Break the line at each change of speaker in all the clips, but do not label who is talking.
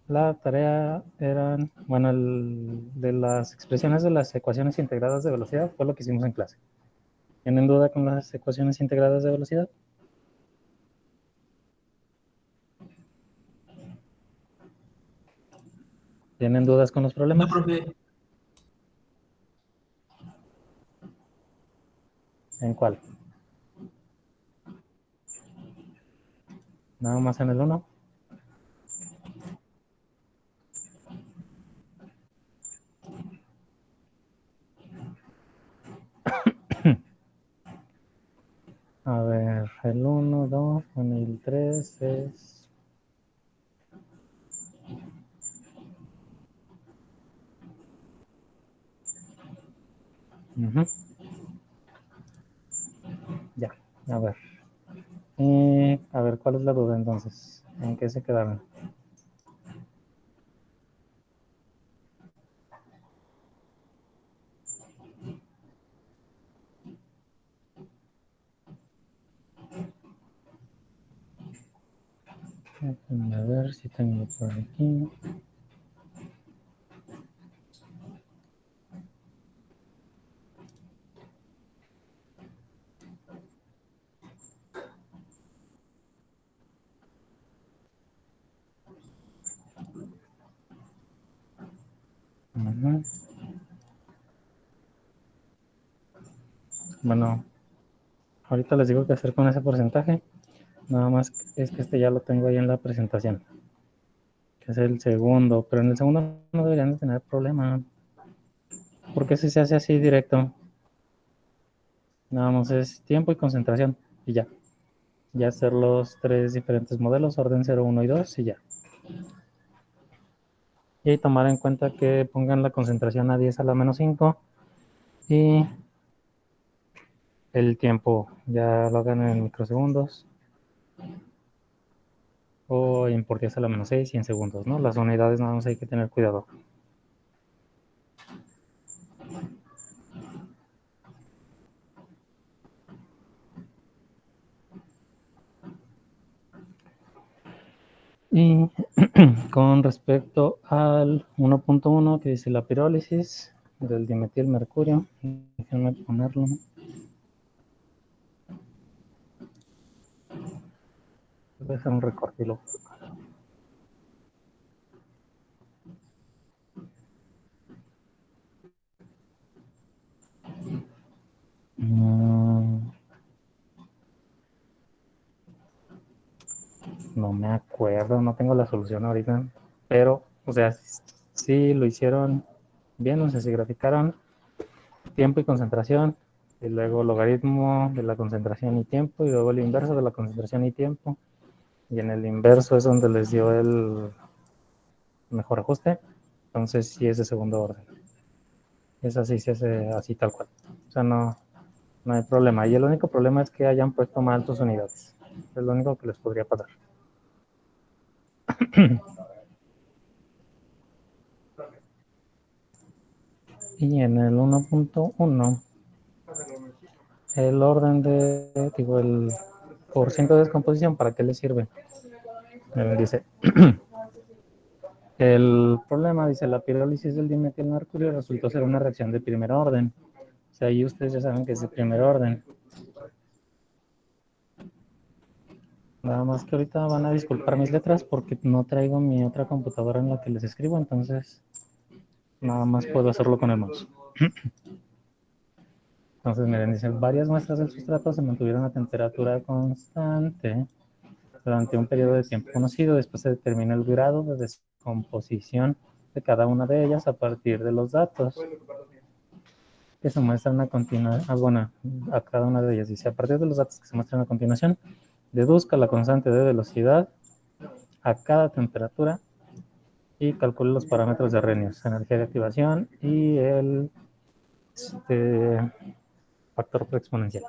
La tarea eran, bueno, de las expresiones de las ecuaciones integradas de velocidad fue lo que hicimos en clase. ¿Tienen duda con las ecuaciones integradas de velocidad? ¿Tienen dudas con los
No,
problemas?
profe.
¿En cuál? Nada más en el 1. A ver, el 1, 2, bueno, y el 3 es... Ya, a ver. A ver, ¿cuál es la duda entonces? ¿En qué se quedaron? A ver si tengo por aquí. Ujú. Bueno, ahorita les digo qué hacer con ese porcentaje. Nada más es que este ya lo tengo ahí en la presentación, que es el segundo, pero en el segundo no deberían de tener problema, porque si se hace así directo, nada más es tiempo y concentración, y ya. Ya hacer los tres diferentes modelos, orden 0, 1 y 2, y ya. Y tomar en cuenta que pongan la concentración a 10 a la menos 5 y el tiempo ya lo hagan en microsegundos o en por 10 a la menos 6 y en segundos, ¿no? Las unidades nada más hay que tener cuidado. Y con respecto al 1.1 que dice la pirólisis del dimetilmercurio, déjenme ponerlo. Voy a hacer un recorte y lo... No me acuerdo, no tengo la solución ahorita, pero, o sea, sí lo hicieron bien, o sea, se graficaron tiempo y concentración, y luego logaritmo de la concentración y tiempo, y luego el inverso de la concentración y tiempo, y en el inverso es donde les dio el mejor ajuste, entonces sí es de segundo orden. Es así, se hace así tal cual. O sea, no hay problema. Y el único problema es que hayan puesto mal sus unidades. Es lo único que les podría pasar. Y en el 1.1, el orden de, digo, el porciento de descomposición, ¿para qué le sirve? Dice, el problema, dice, la pirólisis del dimetilmercurio resultó ser una reacción de primer orden. O sea, ahí ustedes ya saben que es de primer orden. Nada más que ahorita van a disculpar mis letras porque no traigo mi otra computadora en la que les escribo, entonces nada más puedo hacerlo con el mouse. Entonces, miren, dicen, varias muestras del sustrato se mantuvieron a temperatura constante durante un periodo de tiempo conocido. Después se determina el grado de descomposición de cada una de ellas a partir de los datos que se muestran a continuación. Bueno, a cada una de ellas. Dice, a partir de los datos que se muestran a continuación, deduzca la constante de velocidad a cada temperatura y calcule los parámetros de Arrhenius, energía de activación y el factor exponencial.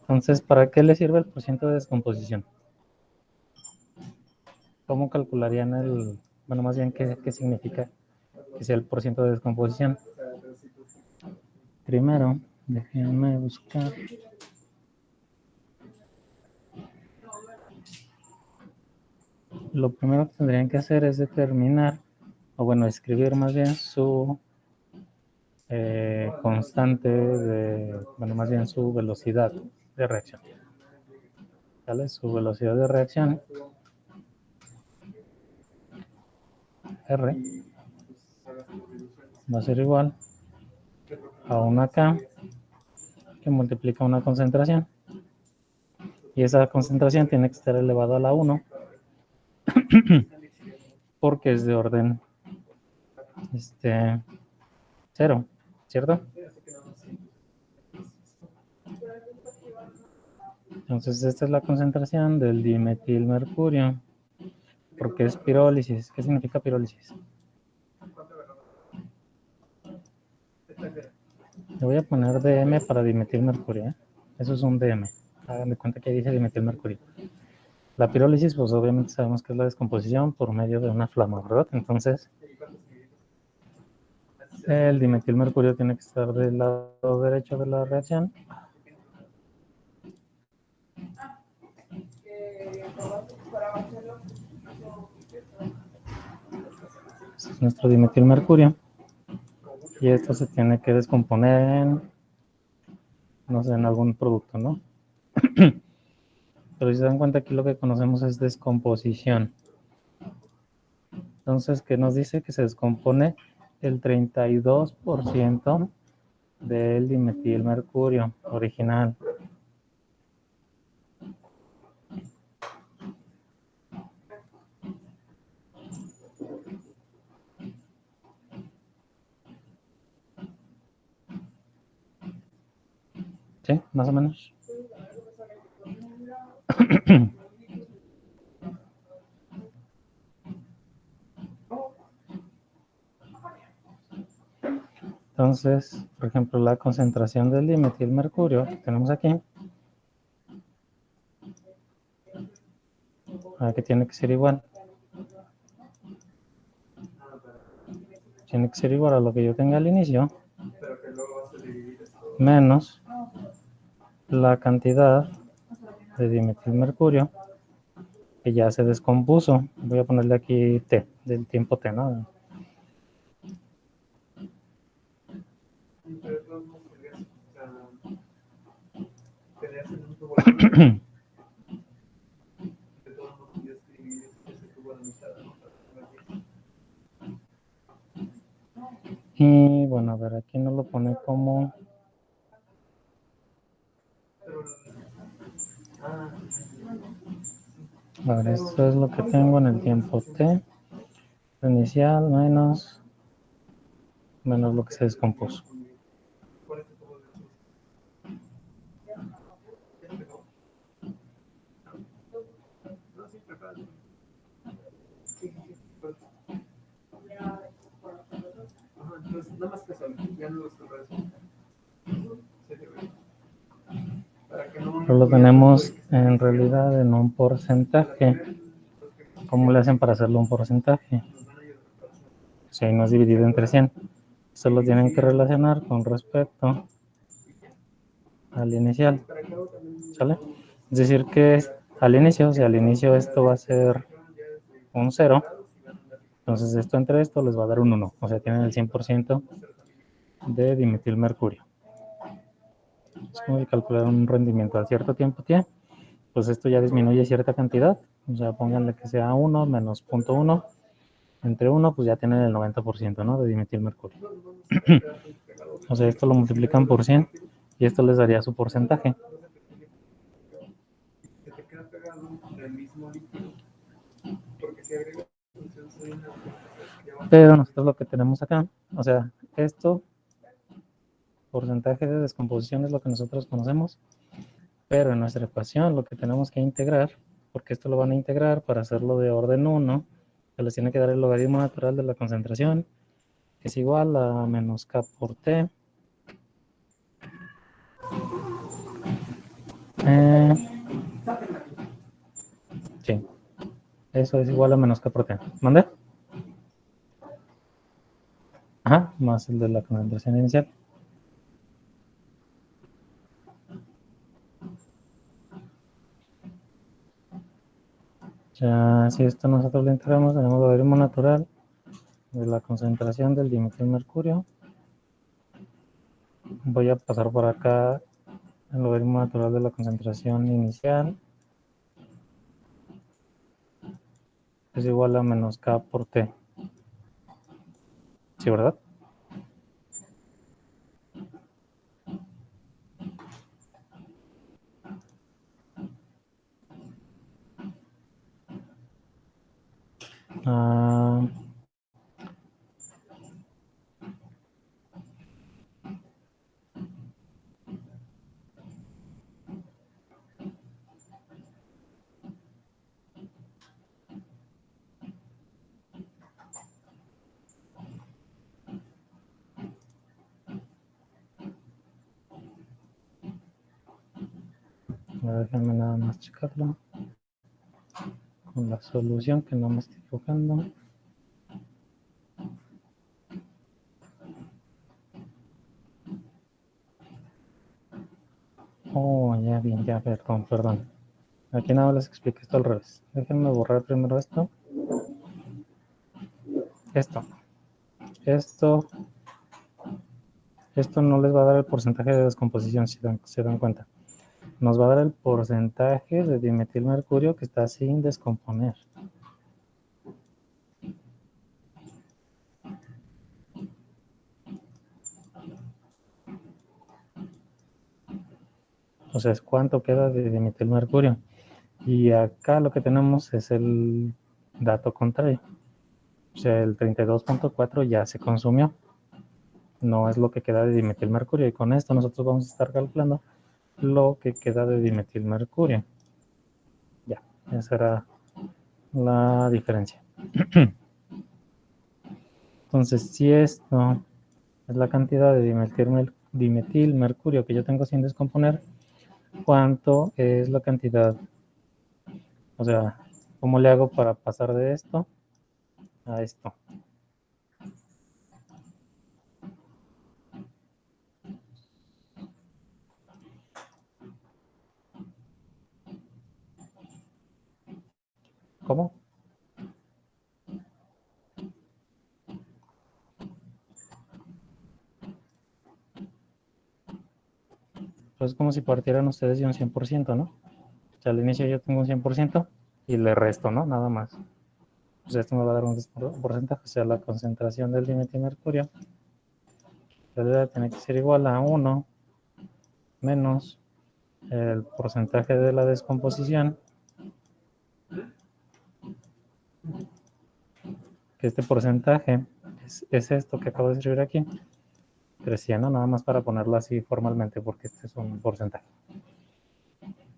Entonces, ¿para qué le sirve el porcentaje de descomposición? ¿Cómo calcularían el, bueno, más bien, qué significa que sea el porcentaje de descomposición? Primero, déjenme buscar. lo primero que tendrían que hacer es determinar, o bueno, escribir más bien su constante de, bueno, más bien su velocidad de reacción. ¿Vale? Su velocidad de reacción, R, va a ser igual a una K que multiplica una concentración. Y esa concentración tiene que estar elevada a la 1 porque es de orden 0, ¿cierto? Entonces esta es la concentración del dimetilmercurio, porque es pirólisis. ¿Qué significa pirólisis? Le voy a poner DM para dimetilmercurio, ¿eh? Eso es un DM. Hagan de cuenta que ahí dice dimetilmercurio. La pirólisis, pues obviamente sabemos que es la descomposición por medio de una flama, ¿verdad? Entonces, el dimetilmercurio tiene que estar del lado derecho de la reacción. Este es nuestro dimetilmercurio. Y esto se tiene que descomponer en, no sé, en algún producto, ¿no? Pero si se dan cuenta, aquí lo que conocemos es descomposición. Entonces, ¿qué nos dice? Que se descompone el 32% del dimetilmercurio original. ¿Sí? Más o menos. Entonces, por ejemplo, la concentración del dimetilmercurio que tenemos aquí, que tiene que ser igual. Tiene que ser igual a lo que yo tenga al inicio, menos la cantidad de dimetilmercurio que ya se descompuso. Voy a ponerle aquí T, del tiempo T, ¿no? Y bueno, a ver, aquí nos lo pone como... A ver, esto es lo que tengo en el tiempo T inicial menos lo que se descompuso. Pero lo tenemos en realidad en un porcentaje. ¿Cómo le hacen para hacerlo un porcentaje? Si ahí no es dividido entre 100. Se lo tienen que relacionar con respecto al inicial. ¿Sale? Es decir que al inicio, si al inicio esto va a ser un 0, entonces esto entre esto les va a dar un 1. O sea, tienen el 100% de dimetilmercurio. Es como calcular un rendimiento a cierto tiempo T, pues esto ya disminuye cierta cantidad. O sea, pónganle que sea 1 menos 0.1. Entre 1, pues ya tienen el 90%, ¿no? De dimetilmercurio. O sea, esto lo multiplican por 100 y esto les daría su porcentaje. Pero nosotros lo que tenemos acá, o sea, esto, porcentaje de descomposición es lo que nosotros conocemos, pero en nuestra ecuación lo que tenemos que integrar, porque esto lo van a integrar para hacerlo de orden 1, se les tiene que dar el logaritmo natural de la concentración, que es igual a menos K por T. Sí, eso es igual a menos K por T. ¿Mande? Ajá, más el de la concentración inicial. Ya, si esto nosotros lo integramos, tenemos logaritmo natural de la concentración del dimetilmercurio. Voy a pasar por acá el logaritmo natural de la concentración inicial. Es igual a menos K por T. ¿Sí, verdad? Ah, déjenme nada más checarlo con la solución, que no me estoy equivocando. Oh, ya bien, ya, perdón. Aquí nada les expliqué esto al revés. Déjenme borrar primero esto. Esto no les va a dar el porcentaje de descomposición, si se dan cuenta. Nos va a dar el porcentaje de dimetilmercurio que está sin descomponer. O sea, es cuánto queda de dimetilmercurio. Y acá lo que tenemos es el dato contrario. O sea, el 32.4 ya se consumió. No es lo que queda de dimetilmercurio. Y con esto nosotros vamos a estar calculando lo que queda de dimetilmercurio. Ya, esa era la diferencia. Entonces, si esto es la cantidad de dimetilmercurio que yo tengo sin descomponer, ¿cuánto es la cantidad? O sea, ¿cómo le hago para pasar de esto a esto? ¿Cómo? Pues es como si partieran ustedes de un 100%, ¿no? O sea, al inicio yo tengo un 100% y le resto, ¿no? Nada más. Pues esto me va a dar un porcentaje, o sea, la concentración del dimetilmercurio debe tener que ser igual a 1 menos el porcentaje de la descomposición, que este porcentaje es esto que acabo de escribir aquí, creciendo, nada más para ponerlo así formalmente, porque este es un porcentaje.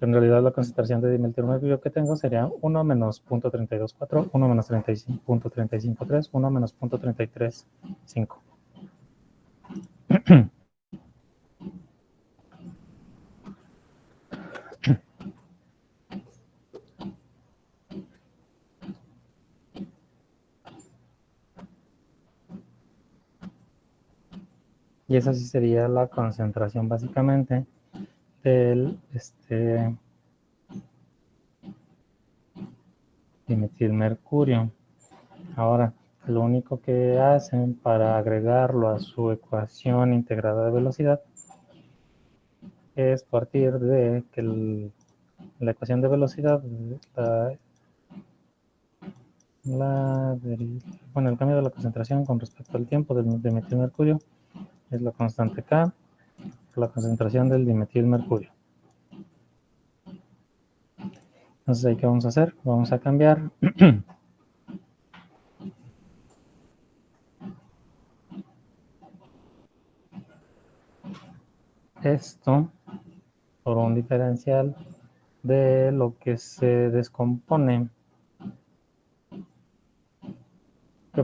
En realidad la concentración de dimetilmercurio que tengo sería 1 menos 0.324, 1 menos 0.353, 1 menos 0.335. Y esa sí sería la concentración básicamente del dimetilmercurio. Ahora, lo único que hacen para agregarlo a su ecuación integrada de velocidad es partir de que la ecuación de velocidad, bueno, el cambio de la concentración con respecto al tiempo del dimetilmercurio es la constante K, la concentración del dimetilmercurio. Entonces, ¿ahí qué vamos a hacer? Vamos a cambiar esto por un diferencial de lo que se descompone,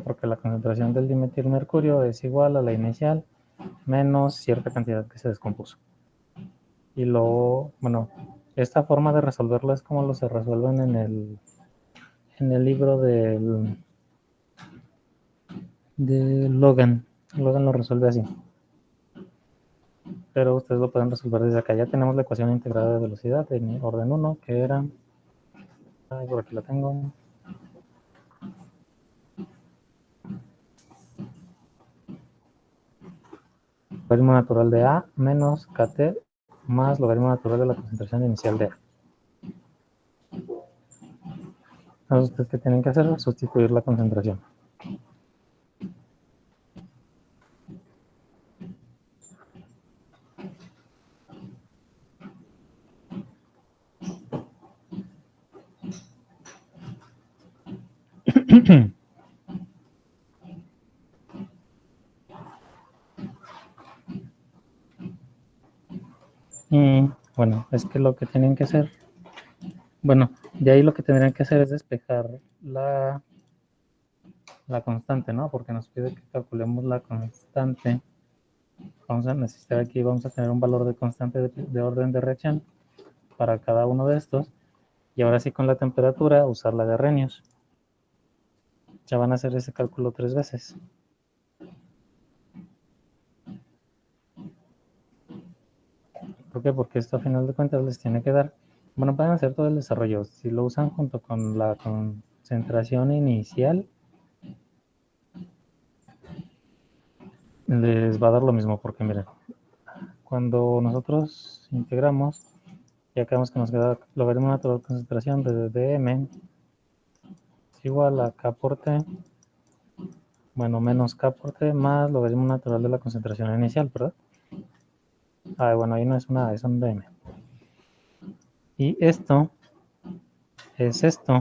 porque la concentración del dimetilmercurio es igual a la inicial menos cierta cantidad que se descompuso. Y luego, bueno, esta forma de resolverlo es como lo se resuelven en el libro de Logan. Logan lo resuelve así. Pero ustedes lo pueden resolver desde acá. Ya tenemos la ecuación integrada de velocidad en orden 1, que era Por aquí la tengo. Logaritmo natural de A menos KT más logaritmo natural de la concentración inicial de A. Entonces, ¿ustedes qué tienen que hacer? Sustituir la concentración. Y bueno, es que lo que tienen que hacer, bueno, de ahí lo que tendrían que hacer es despejar la constante, ¿no? Porque nos pide que calculemos la constante. Vamos a necesitar aquí, vamos a tener un valor de constante de orden de reacción para cada uno de estos. Y ahora sí con la temperatura, usar la de Arrhenius. Ya van a hacer ese cálculo 3 veces. ¿Por qué? Porque esto a final de cuentas les tiene que dar, bueno, pueden hacer todo el desarrollo. Si lo usan junto con la concentración inicial, les va a dar lo mismo, porque miren, cuando nosotros integramos, ya acabamos que nos queda logaritmo natural de concentración de dm es igual a k por t, bueno, menos k por t más logaritmo natural de la concentración inicial, ¿verdad? Bueno, ahí no es una, es un dm. Y esto es esto,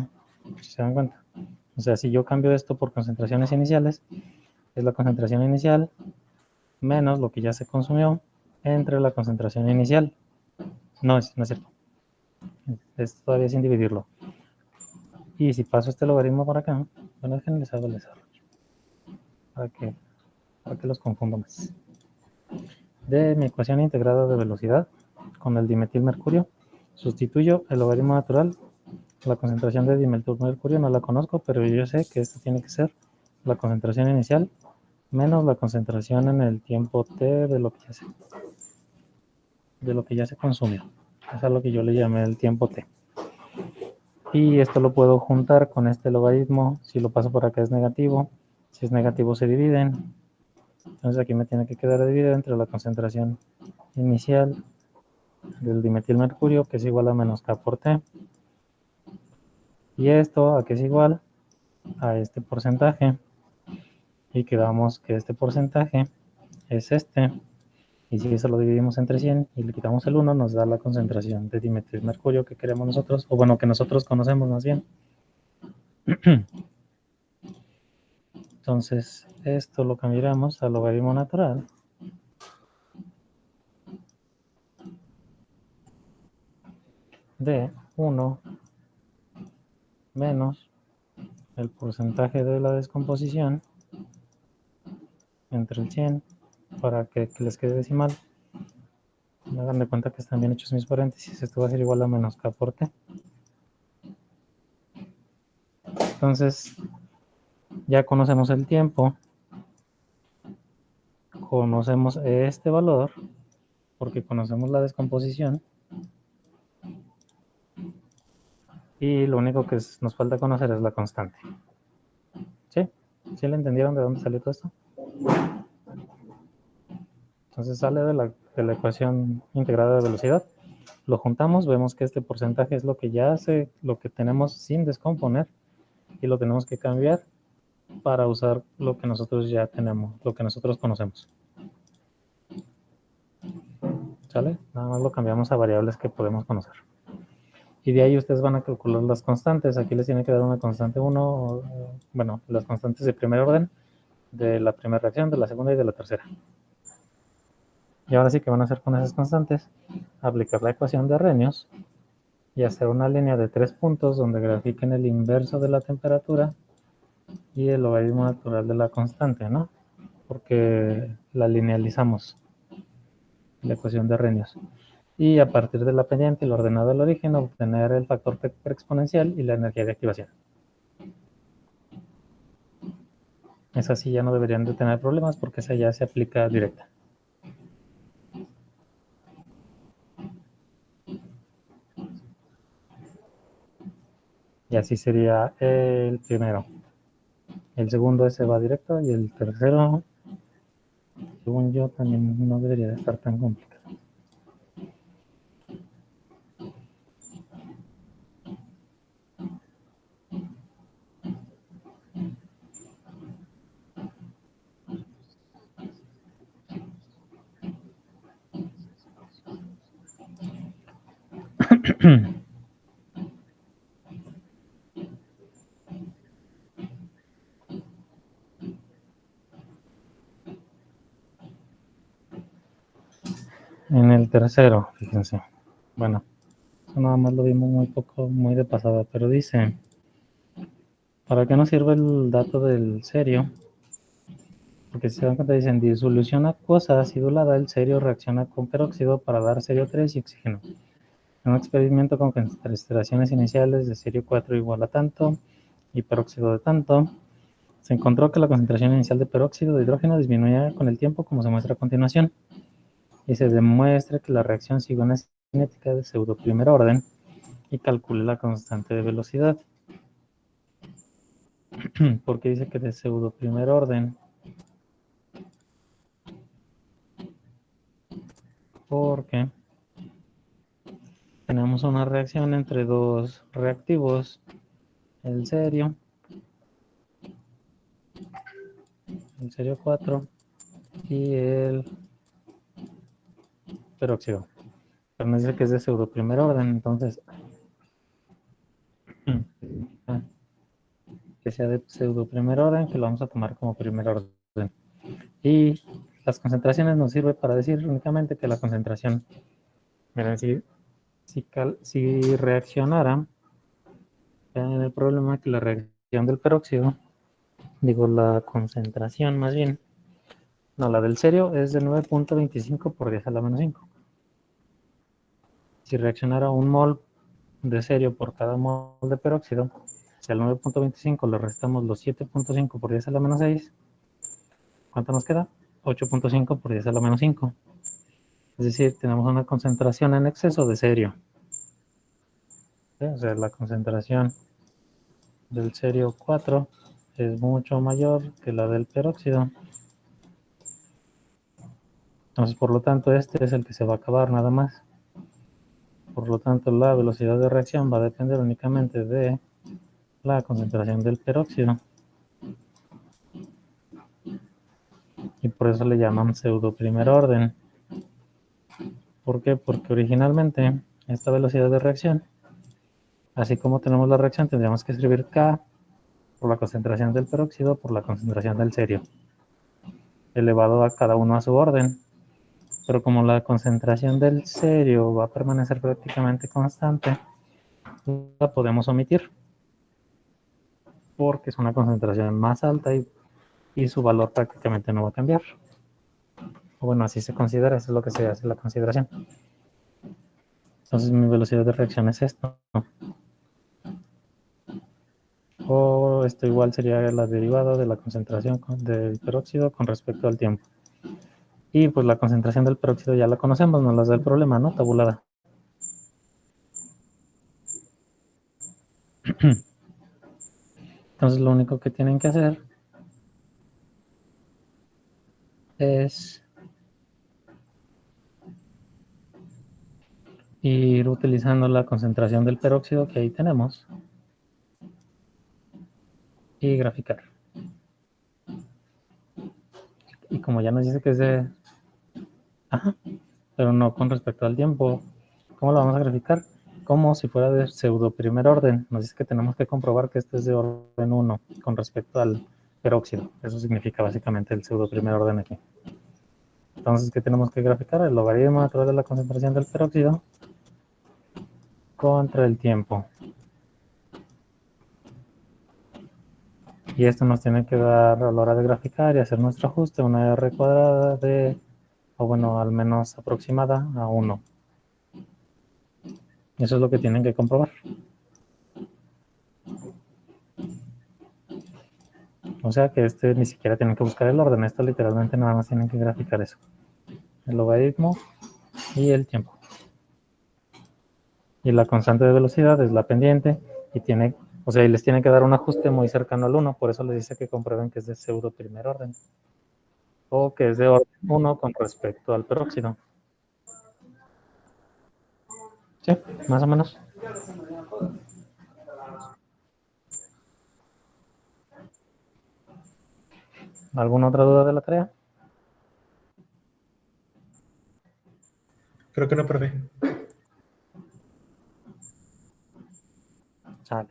si se dan cuenta. O sea, si yo cambio esto por concentraciones iniciales, es la concentración inicial menos lo que ya se consumió entre la concentración inicial. No es cierto. Es todavía sin dividirlo. Y si paso este logaritmo para acá, bueno, déjenme les hago el desarrollo para que los confundo más. De mi ecuación integrada de velocidad con el dimetilmercurio, sustituyo el logaritmo natural. La concentración de dimetilmercurio no la conozco, pero yo sé que esta tiene que ser la concentración inicial menos la concentración en el tiempo t de lo que ya se consumió. Eso es lo que yo le llamé el tiempo t. Y esto lo puedo juntar con este logaritmo. Si lo paso por acá es negativo. Si es negativo se dividen. Entonces aquí me tiene que quedar dividido entre la concentración inicial del dimetilmercurio, que es igual a menos K por T. Y esto a que es igual a este porcentaje. Y quedamos que este porcentaje es este. Y si eso lo dividimos entre 100 y le quitamos el 1, nos da la concentración de dimetilmercurio que queremos nosotros, o bueno, que nosotros conocemos más bien. Entonces, esto lo cambiaremos al logaritmo natural de 1 menos el porcentaje de la descomposición entre el 100 para que les quede decimal. Me hagan de cuenta que están bien hechos mis paréntesis. Esto va a ser igual a menos K por T. Entonces, ya conocemos el tiempo. Conocemos este valor porque conocemos la descomposición. Y lo único que nos falta conocer es la constante. ¿Sí? ¿Sí le entendieron de dónde salió todo esto? Entonces sale de la ecuación integrada de velocidad. Lo juntamos, vemos que este porcentaje es lo que ya hace, lo que tenemos sin descomponer y lo tenemos que cambiar para usar lo que nosotros ya tenemos, lo que nosotros conocemos. ¿Sale? Nada más lo cambiamos a variables que podemos conocer. Y de ahí ustedes van a calcular las constantes. Aquí les tiene que dar una constante 1, bueno, las constantes de primer orden, de la primera reacción, de la segunda y de la tercera. Y ahora sí que van a hacer con esas constantes, aplicar la ecuación de Arrhenius y hacer una línea de 3 puntos donde grafiquen el inverso de la temperatura y el logaritmo natural de la constante, ¿no? Porque la linealizamos, la ecuación de Arrhenius. Y a partir de la pendiente y lo ordenado del origen, obtener el factor exponencial y la energía de activación. Esa sí ya no deberían de tener problemas porque esa ya se aplica directa. Y así sería el primero. El segundo ese va directo y el tercero, según yo, también no debería de estar tan complicado. En el tercero, fíjense. Bueno, eso nada más lo vimos muy poco, muy de pasada, pero dice, ¿para qué nos sirve el dato del serio? Porque si se dan cuenta, dicen, disolución acuosa acidulada, el serio reacciona con peróxido para dar serio 3 y oxígeno. En un experimento con concentraciones iniciales de serio 4 igual a tanto y peróxido de tanto, se encontró que la concentración inicial de peróxido de hidrógeno disminuía con el tiempo, como se muestra a continuación, y se demuestra que la reacción sigue una cinética de pseudo primer orden y calcule la constante de velocidad. ¿Por qué dice que de pseudo primer orden? Porque tenemos una reacción entre dos reactivos, el serio 4 y el peróxido. Pero nos dice que es de pseudo primer orden, entonces que sea de pseudo primer orden, que lo vamos a tomar como primer orden. Y las concentraciones nos sirve para decir únicamente que la concentración, miren, si reaccionara, en el problema que la reacción del peróxido, digo la concentración más bien, no, la del serio es de 9.25 por 10 a la menos 5. Si reaccionara un mol de serio por cada mol de peróxido, si al 9.25 le restamos los 7.5 por 10 a la menos 6, ¿cuánto nos queda? 8.5 por 10 a la menos 5. Es decir, tenemos una concentración en exceso de serio. ¿Sí? O sea, la concentración del serio 4 es mucho mayor que la del peróxido. Entonces, por lo tanto, este es el que se va a acabar nada más. Por lo tanto, la velocidad de reacción va a depender únicamente de la concentración del peróxido. Y por eso le llaman pseudo primer orden. ¿Por qué? Porque originalmente esta velocidad de reacción, así como tenemos la reacción, tendríamos que escribir K por la concentración del peróxido por la concentración del serio, elevado a cada uno a su orden. Pero como la concentración del serio va a permanecer prácticamente constante, la podemos omitir porque es una concentración más alta y su valor prácticamente no va a cambiar. O bueno, así se considera, eso es lo que se hace la consideración. Entonces mi velocidad de reacción es esto. O esto igual sería la derivada de la concentración del peróxido con respecto al tiempo. Y pues la concentración del peróxido ya la conocemos, nos las da el problema, ¿no? Tabulada. Entonces lo único que tienen que hacer es ir utilizando la concentración del peróxido que ahí tenemos y graficar. Y como ya nos dice que es de... Ajá, pero no con respecto al tiempo, ¿cómo lo vamos a graficar? Como si fuera de pseudo primer orden. Nos dice que tenemos que comprobar que este es de orden 1 con respecto al peróxido. Eso significa básicamente el pseudo primer orden aquí. Entonces, ¿qué tenemos que graficar? El logaritmo natural de la concentración del peróxido contra el tiempo. Y esto nos tiene que dar a la hora de graficar y hacer nuestro ajuste una R cuadrada de, o bueno, al menos aproximada a 1. Eso es lo que tienen que comprobar. O sea que ni siquiera tienen que buscar el orden, esto literalmente nada más tienen que graficar eso. El logaritmo y el tiempo. Y la constante de velocidad es la pendiente y tiene O sea, y les tiene que dar un ajuste muy cercano al 1, por eso les dice que comprueben que es de pseudo primer orden. O que es de orden 1 con respecto al peróxido. Sí, más o menos. ¿Alguna otra duda de la tarea?
Creo que no, profe.
Sale.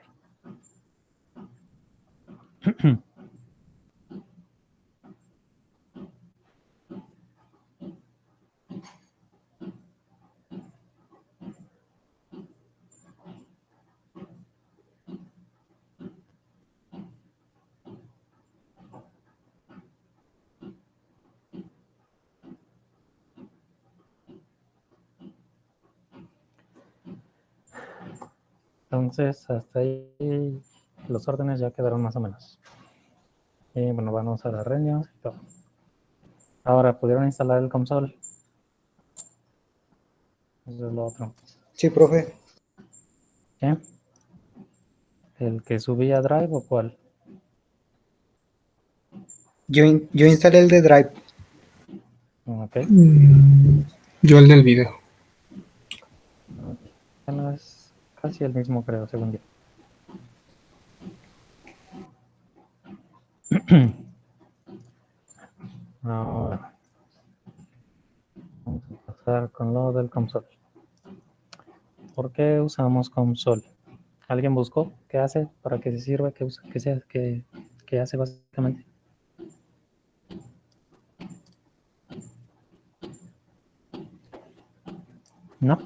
Entonces, hasta ahí los órdenes ya quedaron más o menos. Y bueno, van a usar arreglos y todo. Ahora, ¿pudieron instalar el console? Eso es lo otro.
Sí, profe.
¿Qué? ¿El que subía a Drive o cuál?
Yo instalé el de Drive.
Ok.
Yo el del video.
Bueno, es casi el mismo, creo, según yo. Ahora, vamos a pasar con lo del console. ¿Por qué usamos console? ¿Alguien buscó qué hace? ¿Para qué se sirve? ¿Qué hace básicamente? ¿No?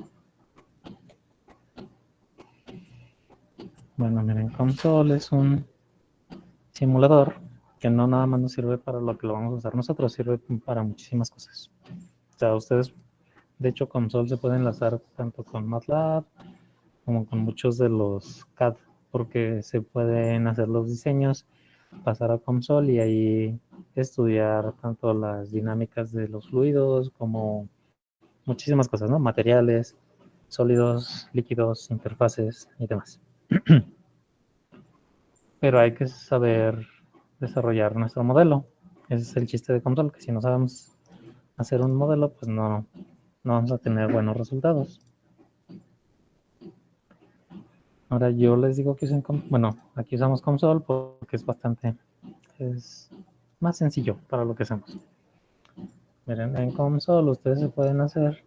Bueno, miren, console es un simulador que no nada más nos sirve para lo que lo vamos a usar nosotros, sirve para muchísimas cosas. O sea, ustedes, de hecho, console se puede enlazar tanto con MATLAB como con muchos de los CAD, porque se pueden hacer los diseños, pasar a console y ahí estudiar tanto las dinámicas de los fluidos como muchísimas cosas, ¿no? Materiales, sólidos, líquidos, interfaces y demás. Pero hay que saber desarrollar nuestro modelo. Ese es el chiste de console, que si no sabemos hacer un modelo, pues no vamos a tener buenos resultados. Ahora yo les digo que usen, bueno, aquí usamos console porque es más sencillo para lo que hacemos. Miren, en console ustedes se pueden hacer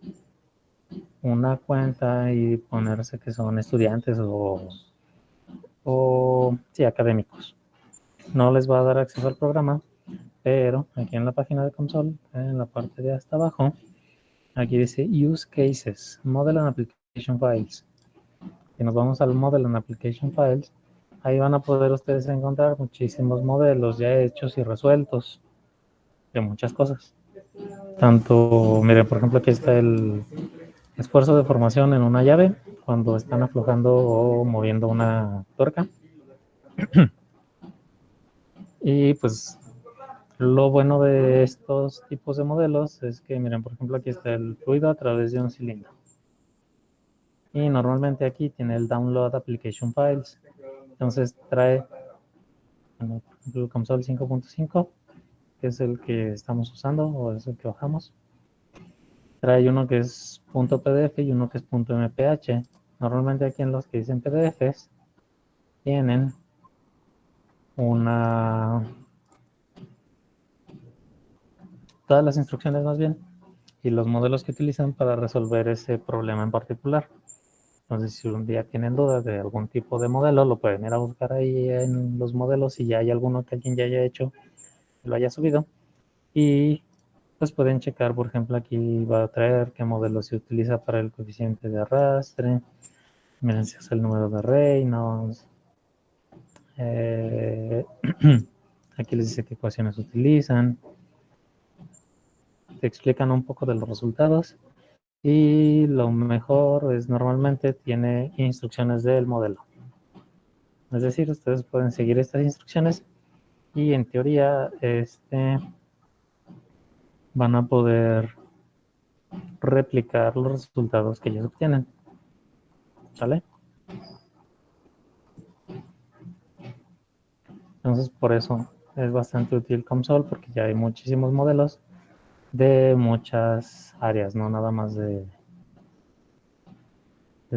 una cuenta y ponerse que son estudiantes o sí, académicos. No les va a dar acceso al programa, pero aquí en la página de console, en la parte de hasta abajo, aquí dice Use Cases, Model and Application Files. Si nos vamos al Model and Application Files, ahí van a poder ustedes encontrar muchísimos modelos ya hechos y resueltos de muchas cosas. Tanto, miren, por ejemplo, aquí está el esfuerzo de formación en una llave cuando están aflojando o moviendo una tuerca. Y pues lo bueno de estos tipos de modelos es que, miren, por ejemplo, aquí está el fluido a través de un cilindro. Y normalmente aquí tiene el Download Application Files. Entonces trae, bueno, por ejemplo, el console 5.5, que es el que estamos usando o es el que bajamos. Trae uno que es .pdf y uno que es .mph. Normalmente aquí en los que dicen PDFs tienen todas las instrucciones más bien y los modelos que utilizan para resolver ese problema en particular. Entonces, si un día tienen dudas de algún tipo de modelo, lo pueden ir a buscar ahí en los modelos si ya hay alguno que alguien ya haya hecho, lo haya subido. Y pues pueden checar, por ejemplo, aquí va a traer qué modelo se utiliza para el coeficiente de arrastre. Miren si es el número de Reynolds. Aquí les dice qué ecuaciones utilizan. Te explican un poco de los resultados. Y lo mejor es normalmente tiene instrucciones del modelo. Es decir, ustedes pueden seguir estas instrucciones y en teoría van a poder replicar los resultados que ellos obtienen. ¿Sale? Entonces, por eso es bastante útil COMSOL, porque ya hay muchísimos modelos de muchas áreas, no nada más de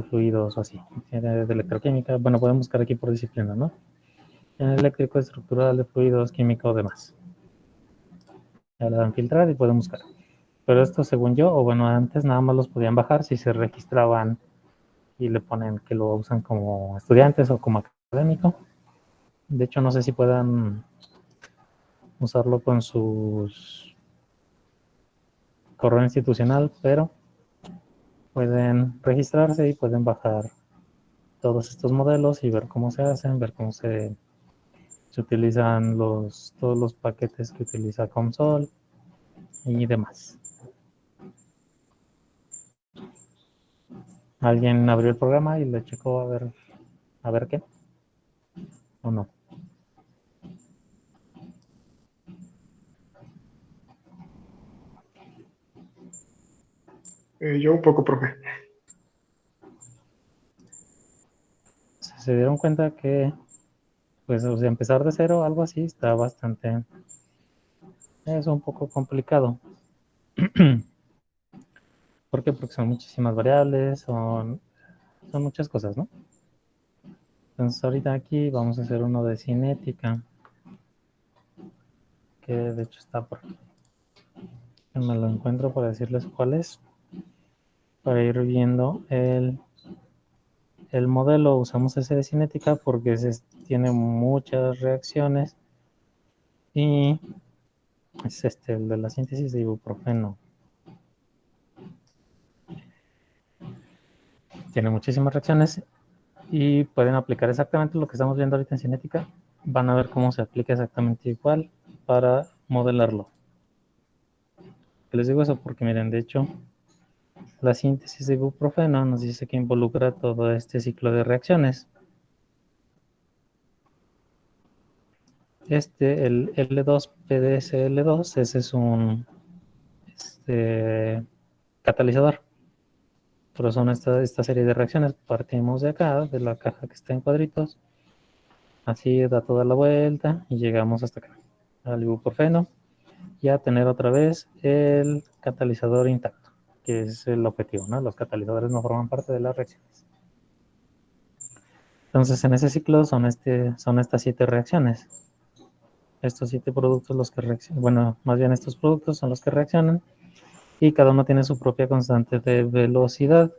fluidos o así. Tiene de electroquímica, bueno, pueden buscar aquí por disciplina, ¿no? Tiene eléctrico, estructural, de fluidos, químico, demás. Ya le dan filtrar y pueden buscar. Pero esto, según yo, o bueno, antes nada más los podían bajar si se registraban y le ponen que lo usan como estudiantes o como académico. De hecho, no sé si puedan usarlo con sus correo institucional, pero pueden registrarse y pueden bajar todos estos modelos y ver cómo se hacen, ver cómo se utilizan todos los paquetes que utiliza COMSOL y demás. Alguien abrió el programa y le checó a ver qué o no.
Yo un poco, profe.
Se dieron cuenta que, pues, o sea, empezar de cero, algo así, está bastante, es un poco complicado. ¿Por qué? Porque son muchísimas variables, son muchas cosas, ¿no? Entonces ahorita aquí vamos a hacer uno de cinética, que de hecho está por aquí. Me lo encuentro para decirles cuál es, para ir viendo el modelo. Usamos ese de cinética porque tiene muchas reacciones y es el de la síntesis de ibuprofeno. Tiene muchísimas reacciones y pueden aplicar exactamente lo que estamos viendo ahorita en cinética. Van a ver cómo se aplica exactamente igual para modelarlo. Les digo eso porque miren, de hecho, la síntesis de ibuprofeno nos dice que involucra todo este ciclo de reacciones. El L2-PDSL2, ese es un catalizador. Pero son esta serie de reacciones. Partimos de acá, de la caja que está en cuadritos. Así da toda la vuelta y llegamos hasta acá, al ibuprofeno. Y a tener otra vez el catalizador intacto, que es el objetivo, ¿no? Los catalizadores no forman parte de las reacciones. Entonces, en ese ciclo son estas 7 reacciones. Estos 7 productos los que reaccionan, bueno, más bien estos productos son los que reaccionan y cada uno tiene su propia constante de velocidad.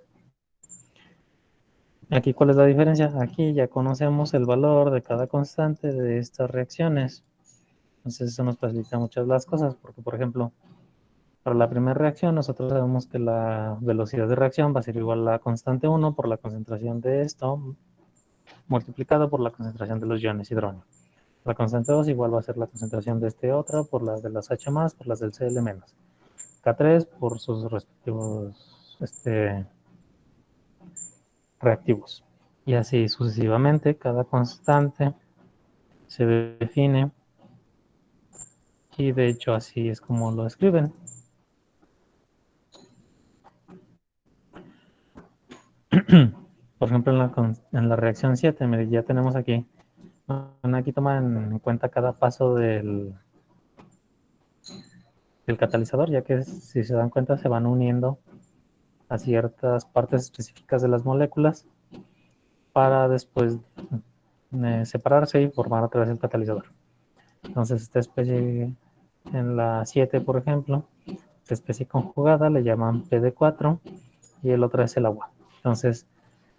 Aquí, ¿cuál es la diferencia? Aquí ya conocemos el valor de cada constante de estas reacciones. Entonces, eso nos facilita muchas las cosas, porque, por ejemplo, para la primera reacción, nosotros sabemos que la velocidad de reacción va a ser igual a la constante 1 por la concentración de esto multiplicado por la concentración de los iones hidrógeno. La constante 2 igual va a ser la concentración de este otro por las de las H más por las del Cl menos. K3 por sus respectivos reactivos. Y así sucesivamente, cada constante se define y de hecho así es como lo escriben. Por ejemplo, en la reacción 7, ya tenemos aquí. Aquí toman en cuenta cada paso del catalizador, ya que si se dan cuenta se van uniendo a ciertas partes específicas de las moléculas para después separarse y formar otra vez el catalizador. Entonces, esta especie en la 7, por ejemplo, esta especie conjugada le llaman PD4 y el otro es el agua. Entonces,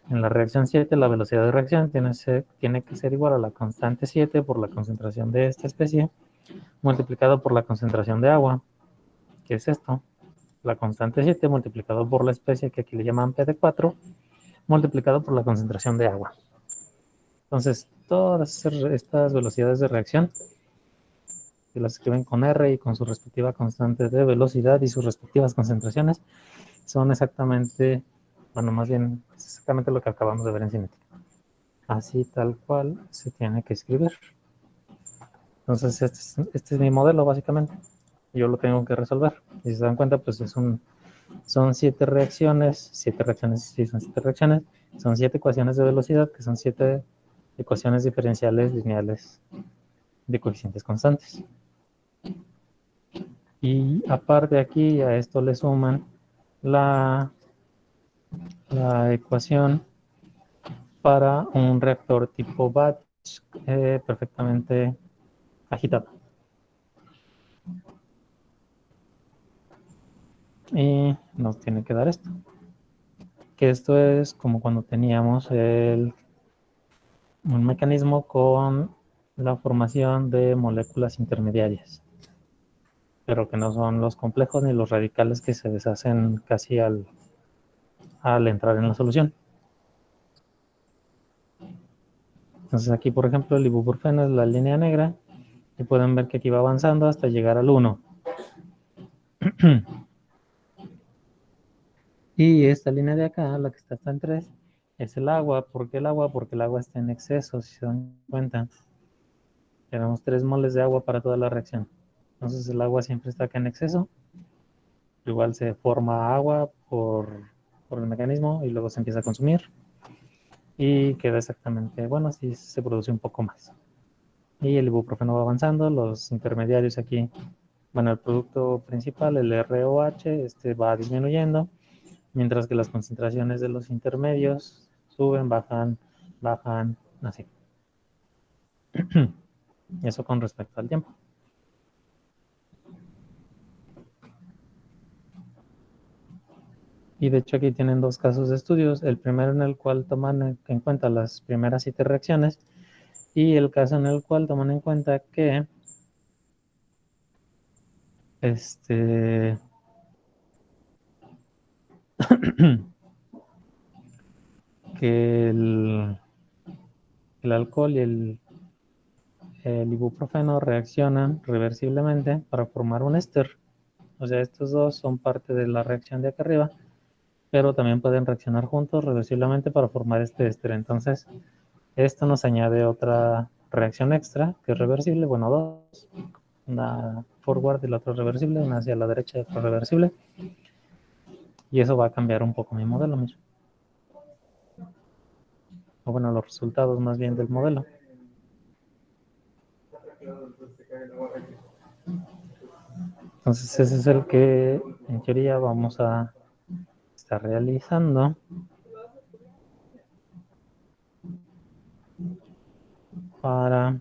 en la reacción 7, la velocidad de reacción tiene que ser igual a la constante 7 por la concentración de esta especie, multiplicado por la concentración de agua, que es esto, la constante 7 multiplicado por la especie que aquí le llaman PD4, multiplicado por la concentración de agua. Entonces, todas estas velocidades de reacción, que las escriben con R y con su respectiva constante de velocidad y sus respectivas concentraciones, son exactamente, bueno, más bien, es exactamente lo que acabamos de ver en cinética. Así tal cual se tiene que escribir. Entonces, este es mi modelo, básicamente. Yo lo tengo que resolver. Y si se dan cuenta, pues son 7 reacciones, 7 reacciones, sí, son 7 reacciones, son 7 ecuaciones de velocidad, que son 7 ecuaciones diferenciales lineales de coeficientes constantes. Y aparte aquí a esto le suman la ecuación para un reactor tipo batch perfectamente agitado. Y nos tiene que dar esto. Que esto es como cuando teníamos un mecanismo con la formación de moléculas intermediarias, pero que no son los complejos ni los radicales que se deshacen casi al entrar en la solución. Entonces aquí, por ejemplo, el ibuprofeno es la línea negra y pueden ver que aquí va avanzando hasta llegar al 1. Y esta línea de acá, la que está hasta en 3, es el agua. ¿Por qué el agua? Porque el agua está en exceso, si se dan cuenta. Tenemos 3 moles de agua para toda la reacción. Entonces el agua siempre está acá en exceso. Igual se forma agua por el mecanismo y luego se empieza a consumir. Y queda exactamente, bueno, así se produce un poco más. Y el ibuprofeno va avanzando, los intermediarios aquí, bueno, el producto principal, el ROH, va disminuyendo, mientras que las concentraciones de los intermedios suben, bajan, así. Eso con respecto al tiempo. Y de hecho aquí tienen 2 casos de estudios, el primero en el cual toman en cuenta las primeras 7 reacciones y el caso en el cual toman en cuenta que que el alcohol y el ibuprofeno reaccionan reversiblemente para formar un éster. O sea, estos dos son parte de la reacción de acá arriba, pero también pueden reaccionar juntos reversiblemente para formar este éster. Entonces, esto nos añade otra reacción extra, que es reversible, bueno, 2, una forward y la otra reversible, una hacia la derecha y otra reversible. Y eso va a cambiar un poco mi modelo, mira. O bueno, los resultados más bien del modelo. Entonces ese es el que en teoría vamos a estar realizando para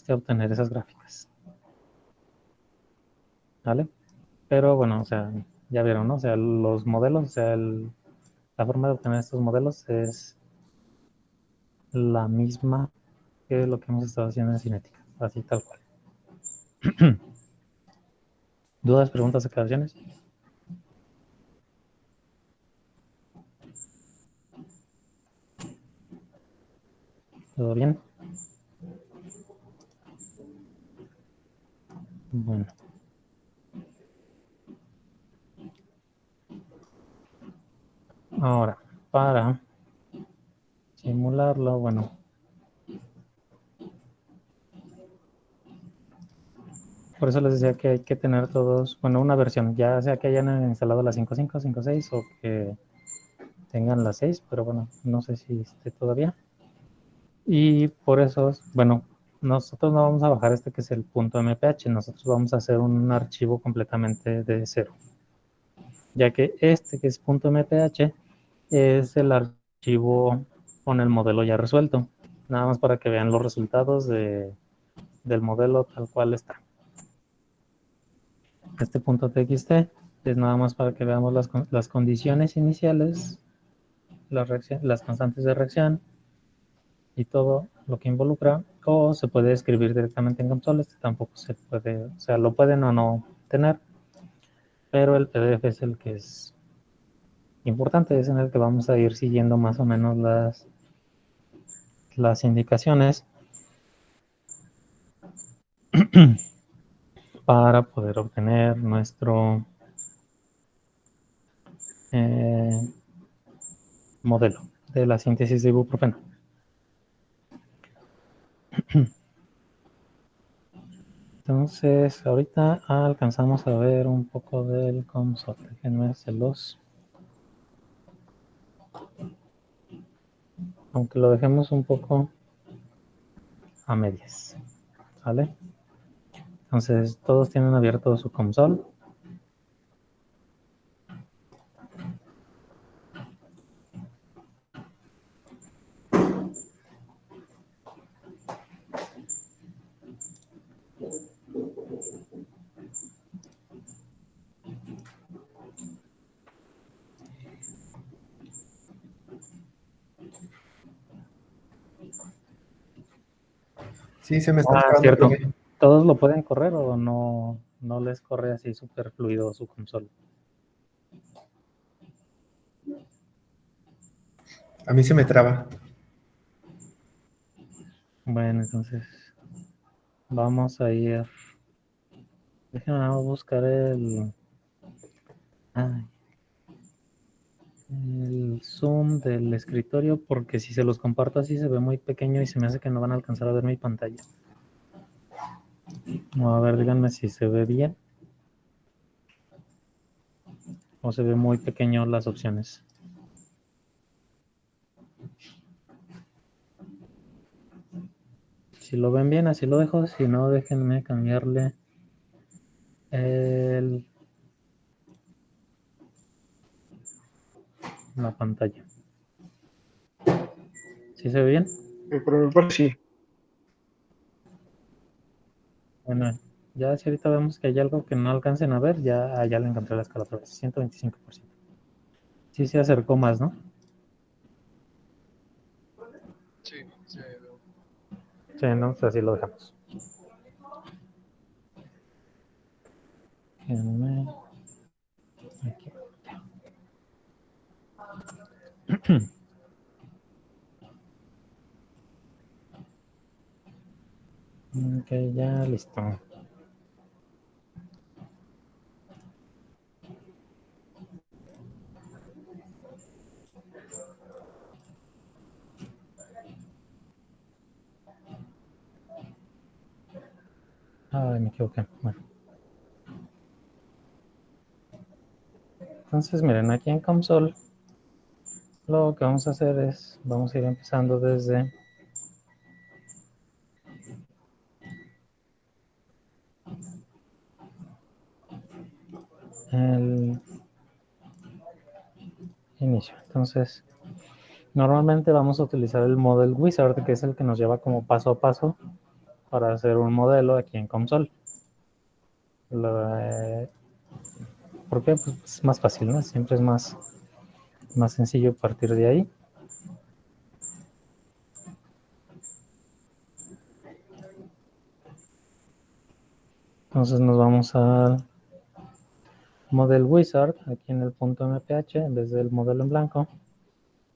obtener esas gráficas. ¿Vale? Pero bueno, o sea, ya vieron, ¿no? O sea, los modelos, o sea, la forma de obtener estos modelos es la misma que lo que hemos estado haciendo en cinética, así tal cual. ¿Dudas, preguntas, aclaraciones? ¿Todo bien? Bueno. Ahora, para simularlo, bueno, por eso les decía que hay que tener todos, bueno, una versión, ya sea que hayan instalado la 5.5, 5.6 o que tengan la 6, pero bueno, no sé si esté todavía. Y por eso, bueno, nosotros no vamos a bajar que es el .mph, nosotros vamos a hacer un archivo completamente de cero, ya que que es .mph es el archivo con el modelo ya resuelto, nada más para que vean los resultados del modelo tal cual está. .txt es nada más para que veamos las condiciones iniciales, las constantes de reacción y todo lo que involucra, o se puede escribir directamente en console, tampoco se puede, o sea, lo pueden o no tener, pero el PDF es el que es importante, es en el que vamos a ir siguiendo más o menos las indicaciones para poder obtener nuestro modelo de la síntesis de ibuprofeno. Entonces, ahorita alcanzamos a ver un poco del console. Déjenme hacerlos. Aunque lo dejemos un poco a medias, ¿vale? Entonces, todos tienen abierto su console.
Sí, se me está trabando,
Cierto.
profe.
¿Todos lo pueden correr o no les corre así súper fluido su console?
A mí se me traba.
Bueno, entonces vamos a ir. Déjenme buscar el zoom del escritorio, porque si se los comparto así se ve muy pequeño y se me hace que no van a alcanzar a ver mi pantalla. A ver, díganme si se ve bien o se ve muy pequeño las opciones. Si lo ven bien, así lo dejo. Si no, déjenme cambiarle la pantalla. ¿Sí se ve bien?
Por sí.
Bueno, ya si ahorita vemos que hay algo que no alcancen a ver, ya le encontré la escala otra vez, 125%. Sí se acercó más, ¿no?
Sí, sí.
Sí, no, así lo dejamos. Aquí. Ok, ya listo. Ay, me equivoqué. Bueno. Entonces, miren, aquí en console lo que vamos a hacer es, vamos a ir empezando desde el inicio. Entonces, normalmente vamos a utilizar el Model Wizard, que es el que nos lleva como paso a paso para hacer un modelo aquí en console. ¿Por qué? Pues es más fácil, ¿no? Siempre es más sencillo partir de ahí. Entonces nos vamos al Model Wizard, aquí en el punto .mph, en vez del modelo en blanco.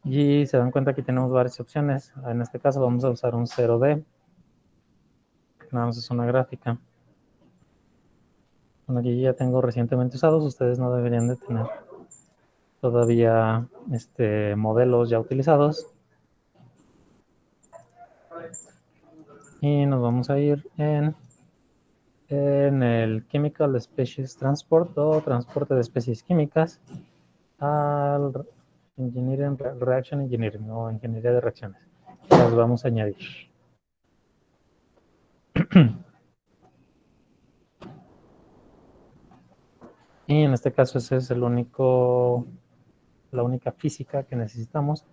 Y se dan cuenta que tenemos varias opciones. En este caso vamos a usar un 0D. Nada más es una gráfica. Bueno, aquí ya tengo recientemente usados. Ustedes no deberían de tener todavía modelos ya utilizados. Y nos vamos a ir en el Chemical Species Transport o transporte de especies químicas al Reaction Engineering o ingeniería de reacciones. Las vamos a añadir. Y en este caso ese es la única física que necesitamos.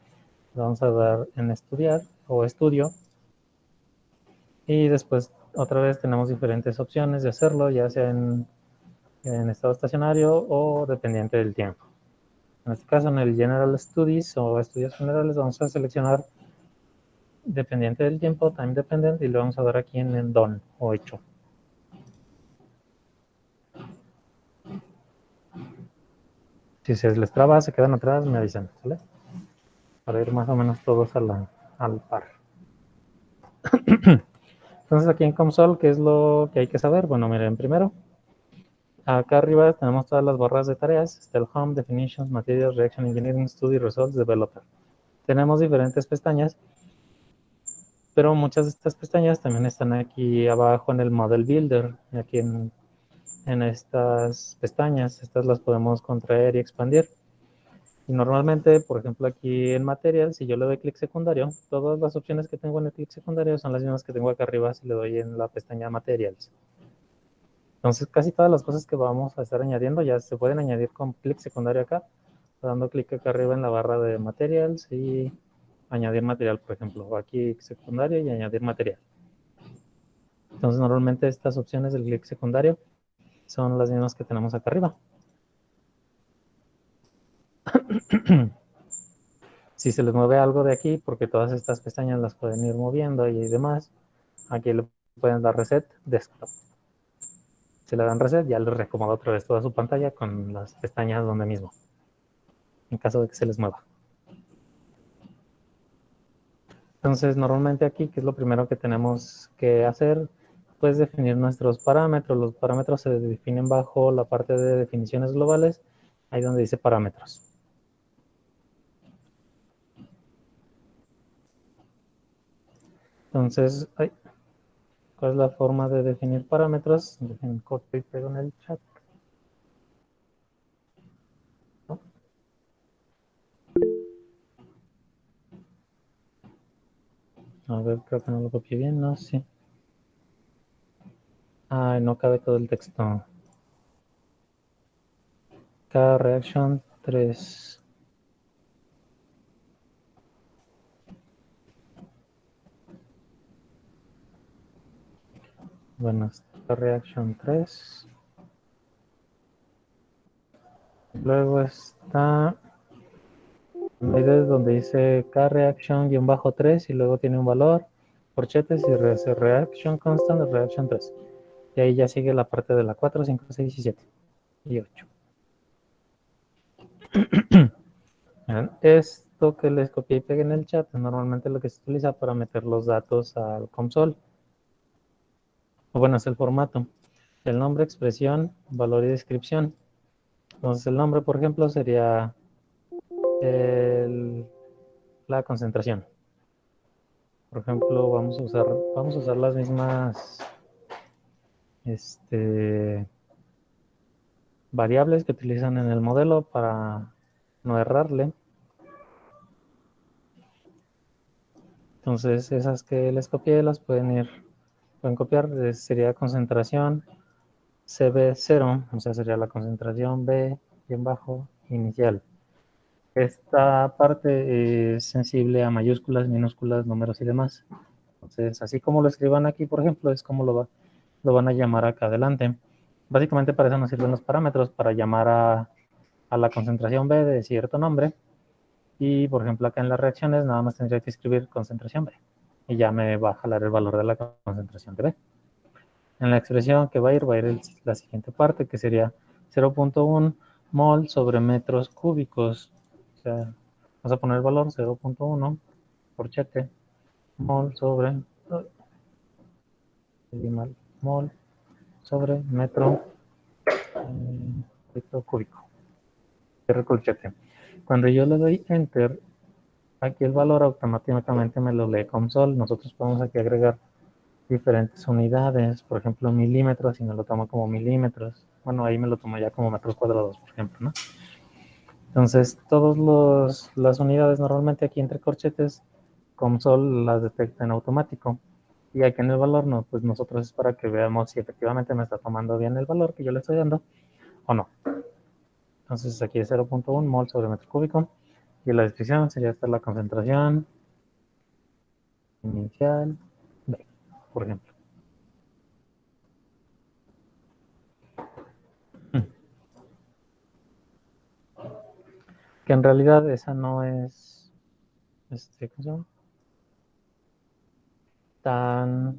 Le vamos a dar en estudiar o estudio. Y después otra vez tenemos diferentes opciones de hacerlo, ya sea en estado estacionario o dependiente del tiempo. En este caso en el General Studies o estudios generales vamos a seleccionar dependiente del tiempo, time dependent, y le vamos a dar aquí en el done o hecho. Si se les traba, se quedan atrás, me avisan, ¿vale? Para ir más o menos todos al par. Entonces aquí en console, ¿qué es lo que hay que saber? Bueno, miren, primero, acá arriba tenemos todas las barras de tareas. Está el Home, Definitions, Materials, Reaction Engineering, Study, Results, Developer. Tenemos diferentes pestañas, pero muchas de estas pestañas también están aquí abajo en el Model Builder, aquí en estas pestañas. Estas las podemos contraer y expandir. Y normalmente, por ejemplo, aquí en Material, si yo le doy clic secundario, todas las opciones que tengo en el clic secundario son las mismas que tengo acá arriba si le doy en la pestaña Materials. Entonces, casi todas las cosas que vamos a estar añadiendo ya se pueden añadir con clic secundario acá, dando clic acá arriba en la barra de Materials y añadir material, por ejemplo, aquí secundario y añadir material. Entonces, normalmente estas opciones del clic secundario son las mismas que tenemos acá arriba. Si se les mueve algo de aquí, porque todas estas pestañas las pueden ir moviendo y demás, aquí le pueden dar reset desktop. Si le dan reset, ya les reacomoda otra vez toda su pantalla con las pestañas donde mismo, en caso de que se les mueva. Entonces, normalmente aquí, ¿qué es lo primero que tenemos que hacer? Pues definir nuestros parámetros. Los parámetros se definen bajo la parte de definiciones globales, ahí donde dice parámetros. Entonces, ¿cuál es la forma de definir parámetros? Dejen corto y pego en el chat. ¿No? A ver, creo que no lo copié bien, ¿no? Sí. Ay, no cabe todo el texto. K reaction 3. Bueno, está reaction 3. Luego está medio donde dice K-reaction-3 y luego tiene un valor, corchetes y reaction constant, reaction 3. Y ahí ya sigue la parte de la 4, 5, 6 y 7 y 8. Esto que les copié y pegué en el chat es normalmente lo que se utiliza para meter los datos al console. O bueno, es el formato. El nombre, expresión, valor y descripción. Entonces el nombre, por ejemplo, sería la concentración. Por ejemplo, vamos a usar las mismas variables que utilizan en el modelo para no errarle. Entonces, esas que les copié las pueden copiar. Sería concentración CB0, o sea, sería la concentración B bien bajo inicial. Esta parte es sensible a mayúsculas, minúsculas, números y demás. Entonces, así como lo escriban aquí, por ejemplo, es como lo van a llamar acá adelante. Básicamente para eso nos sirven los parámetros, para llamar a la concentración B de cierto nombre. Y, por ejemplo, acá en las reacciones nada más tendría que escribir concentración B. Y ya me va a jalar el valor de la concentración de B. En la expresión que va a ir la siguiente parte, que sería 0.1 mol sobre metros cúbicos. O sea, vamos a poner el valor 0.1 por chete mol sobre mol sobre metro cúbico. Corchete. Cuando yo le doy enter, aquí el valor automáticamente me lo lee console. Nosotros podemos aquí agregar diferentes unidades, por ejemplo milímetros, y me lo toma como milímetros. Bueno, ahí me lo toma ya como metros cuadrados, por ejemplo, ¿no? Entonces, todas las unidades normalmente aquí entre corchetes, console las detecta en automático. Y aquí en el valor, no, pues nosotros es para que veamos si efectivamente me está tomando bien el valor que yo le estoy dando o no. Entonces aquí es 0.1 mol sobre metro cúbico. Y la descripción sería esta la concentración inicial B, por ejemplo. Que en realidad esa no es, ¿cómo se llama? Tan,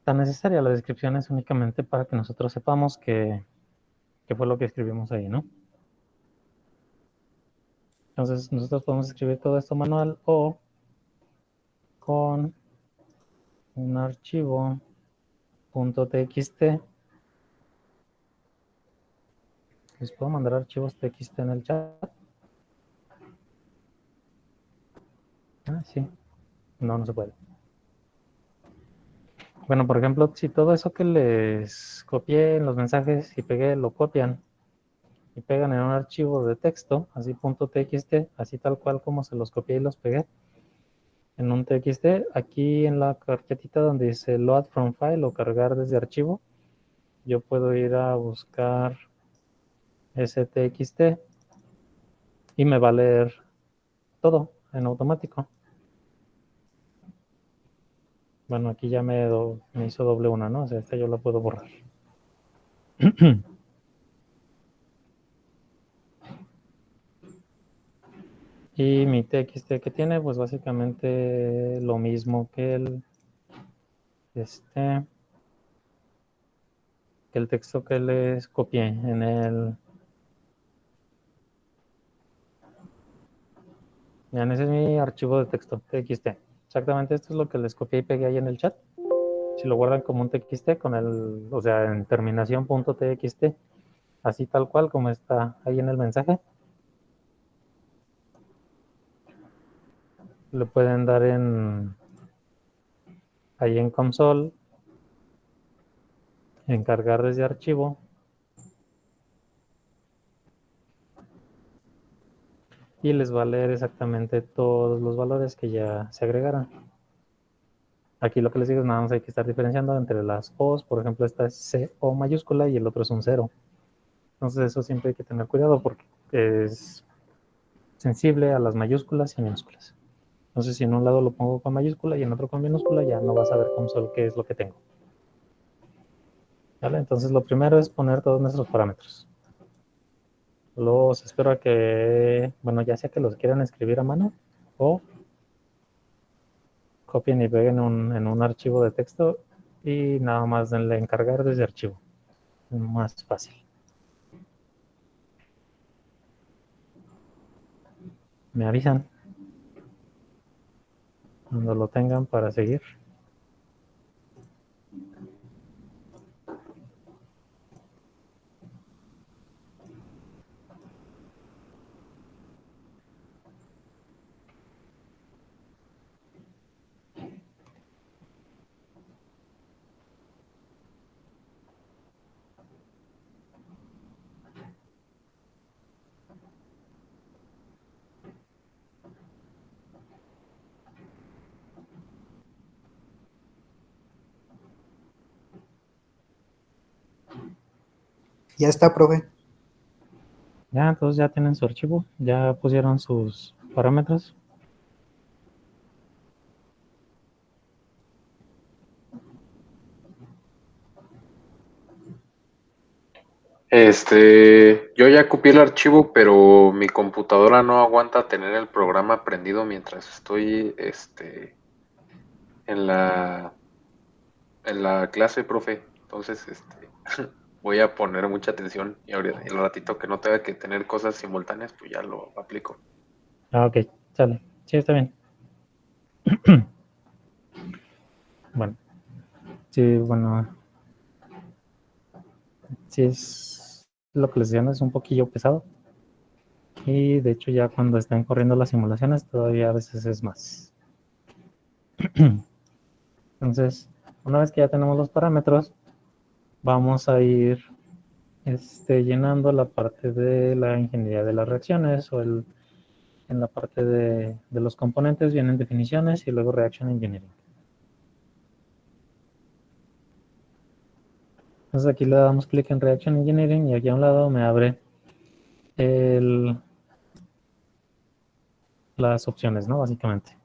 tan necesaria. La descripción es únicamente para que nosotros sepamos qué fue lo que escribimos ahí, ¿no? Entonces nosotros podemos escribir todo esto manual o con un archivo .txt. Les puedo mandar archivos txt en el chat. Sí. No, no se puede. Bueno, por ejemplo, si todo eso que les copié en los mensajes y pegué, lo copian y pegan en un archivo de texto, así .txt, así tal cual como se los copié y los pegué, en un txt, aquí en la carpetita donde dice load from file o cargar desde archivo, yo puedo ir a buscar ese txt y me va a leer todo en automático. Bueno, aquí ya me hizo doble una, ¿no? O sea, esta yo la puedo borrar. Y mi txt que tiene, pues básicamente lo mismo que el texto que les copié en el... Miren, ese es mi archivo de texto, txt. Exactamente esto es lo que les copié y pegué ahí en el chat. Si lo guardan como un txt con el, o sea, en terminación .txt, así tal cual como está ahí en el mensaje, le pueden dar ahí en console, encargar desde archivo, y les va a leer exactamente todos los valores que ya se agregaron. Aquí lo que les digo es nada más hay que estar diferenciando entre las O's, por ejemplo, esta es O mayúscula y el otro es un 0. Entonces eso siempre hay que tener cuidado porque es sensible a las mayúsculas y minúsculas. Entonces si en un lado lo pongo con mayúscula y en otro con minúscula, ya no vas a ver console qué es lo que tengo. ¿Vale? Entonces lo primero es poner todos nuestros parámetros. Los espero a que, bueno, ya sea que los quieran escribir a mano o copien y peguen en un archivo de texto y nada más denle encargar desde archivo. Es más fácil. Me avisan cuando lo tengan para seguir.
Ya está, profe.
Ya, entonces ya tienen su archivo, ya pusieron sus parámetros.
Yo ya copié el archivo, pero mi computadora no aguanta tener el programa prendido mientras estoy, en la clase, profe. Entonces, voy a poner mucha atención y ahorita, el ratito que no tenga que tener cosas simultáneas, pues ya lo aplico.
Ah, ok, sale. Sí, está bien. Bueno, sí, bueno, sí es lo que les decía, es un poquillo pesado. Y de hecho ya cuando están corriendo las simulaciones todavía a veces es más. Entonces, una vez que ya tenemos los parámetros, vamos a ir llenando la parte de la ingeniería de las reacciones o en la parte de los componentes vienen definiciones y luego reaction engineering. Entonces aquí le damos clic en reaction engineering y aquí a un lado me abre las opciones, ¿no? Básicamente.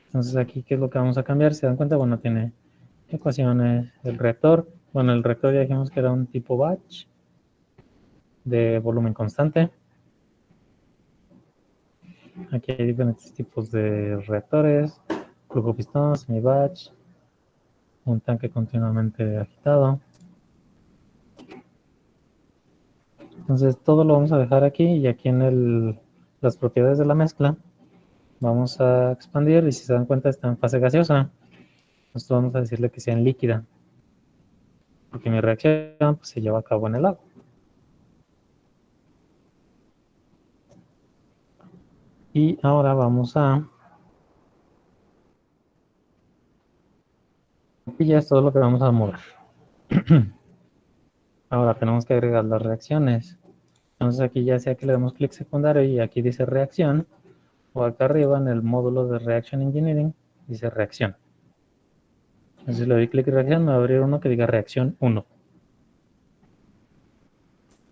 Entonces aquí, ¿qué es lo que vamos a cambiar? ¿Se dan cuenta? Bueno, tiene ecuaciones, el reactor. Bueno, el reactor ya dijimos que era un tipo batch de volumen constante. Aquí hay diferentes tipos de reactores, flujo pistón, semi-batch, un tanque continuamente agitado. Entonces todo lo vamos a dejar aquí y aquí en las propiedades de la mezcla vamos a expandir y si se dan cuenta está en fase gaseosa. Nosotros vamos a decirle que sea en líquida porque mi reacción pues, se lleva a cabo en el agua. Y ahora vamos a... Y ya es todo lo que vamos a mover. Ahora tenemos que agregar las reacciones. Entonces aquí ya sea que le damos clic secundario y aquí dice reacción, o acá arriba en el módulo de Reaction Engineering dice reacción. Entonces si le doy clic reacción me va a abrir uno que diga reacción 1.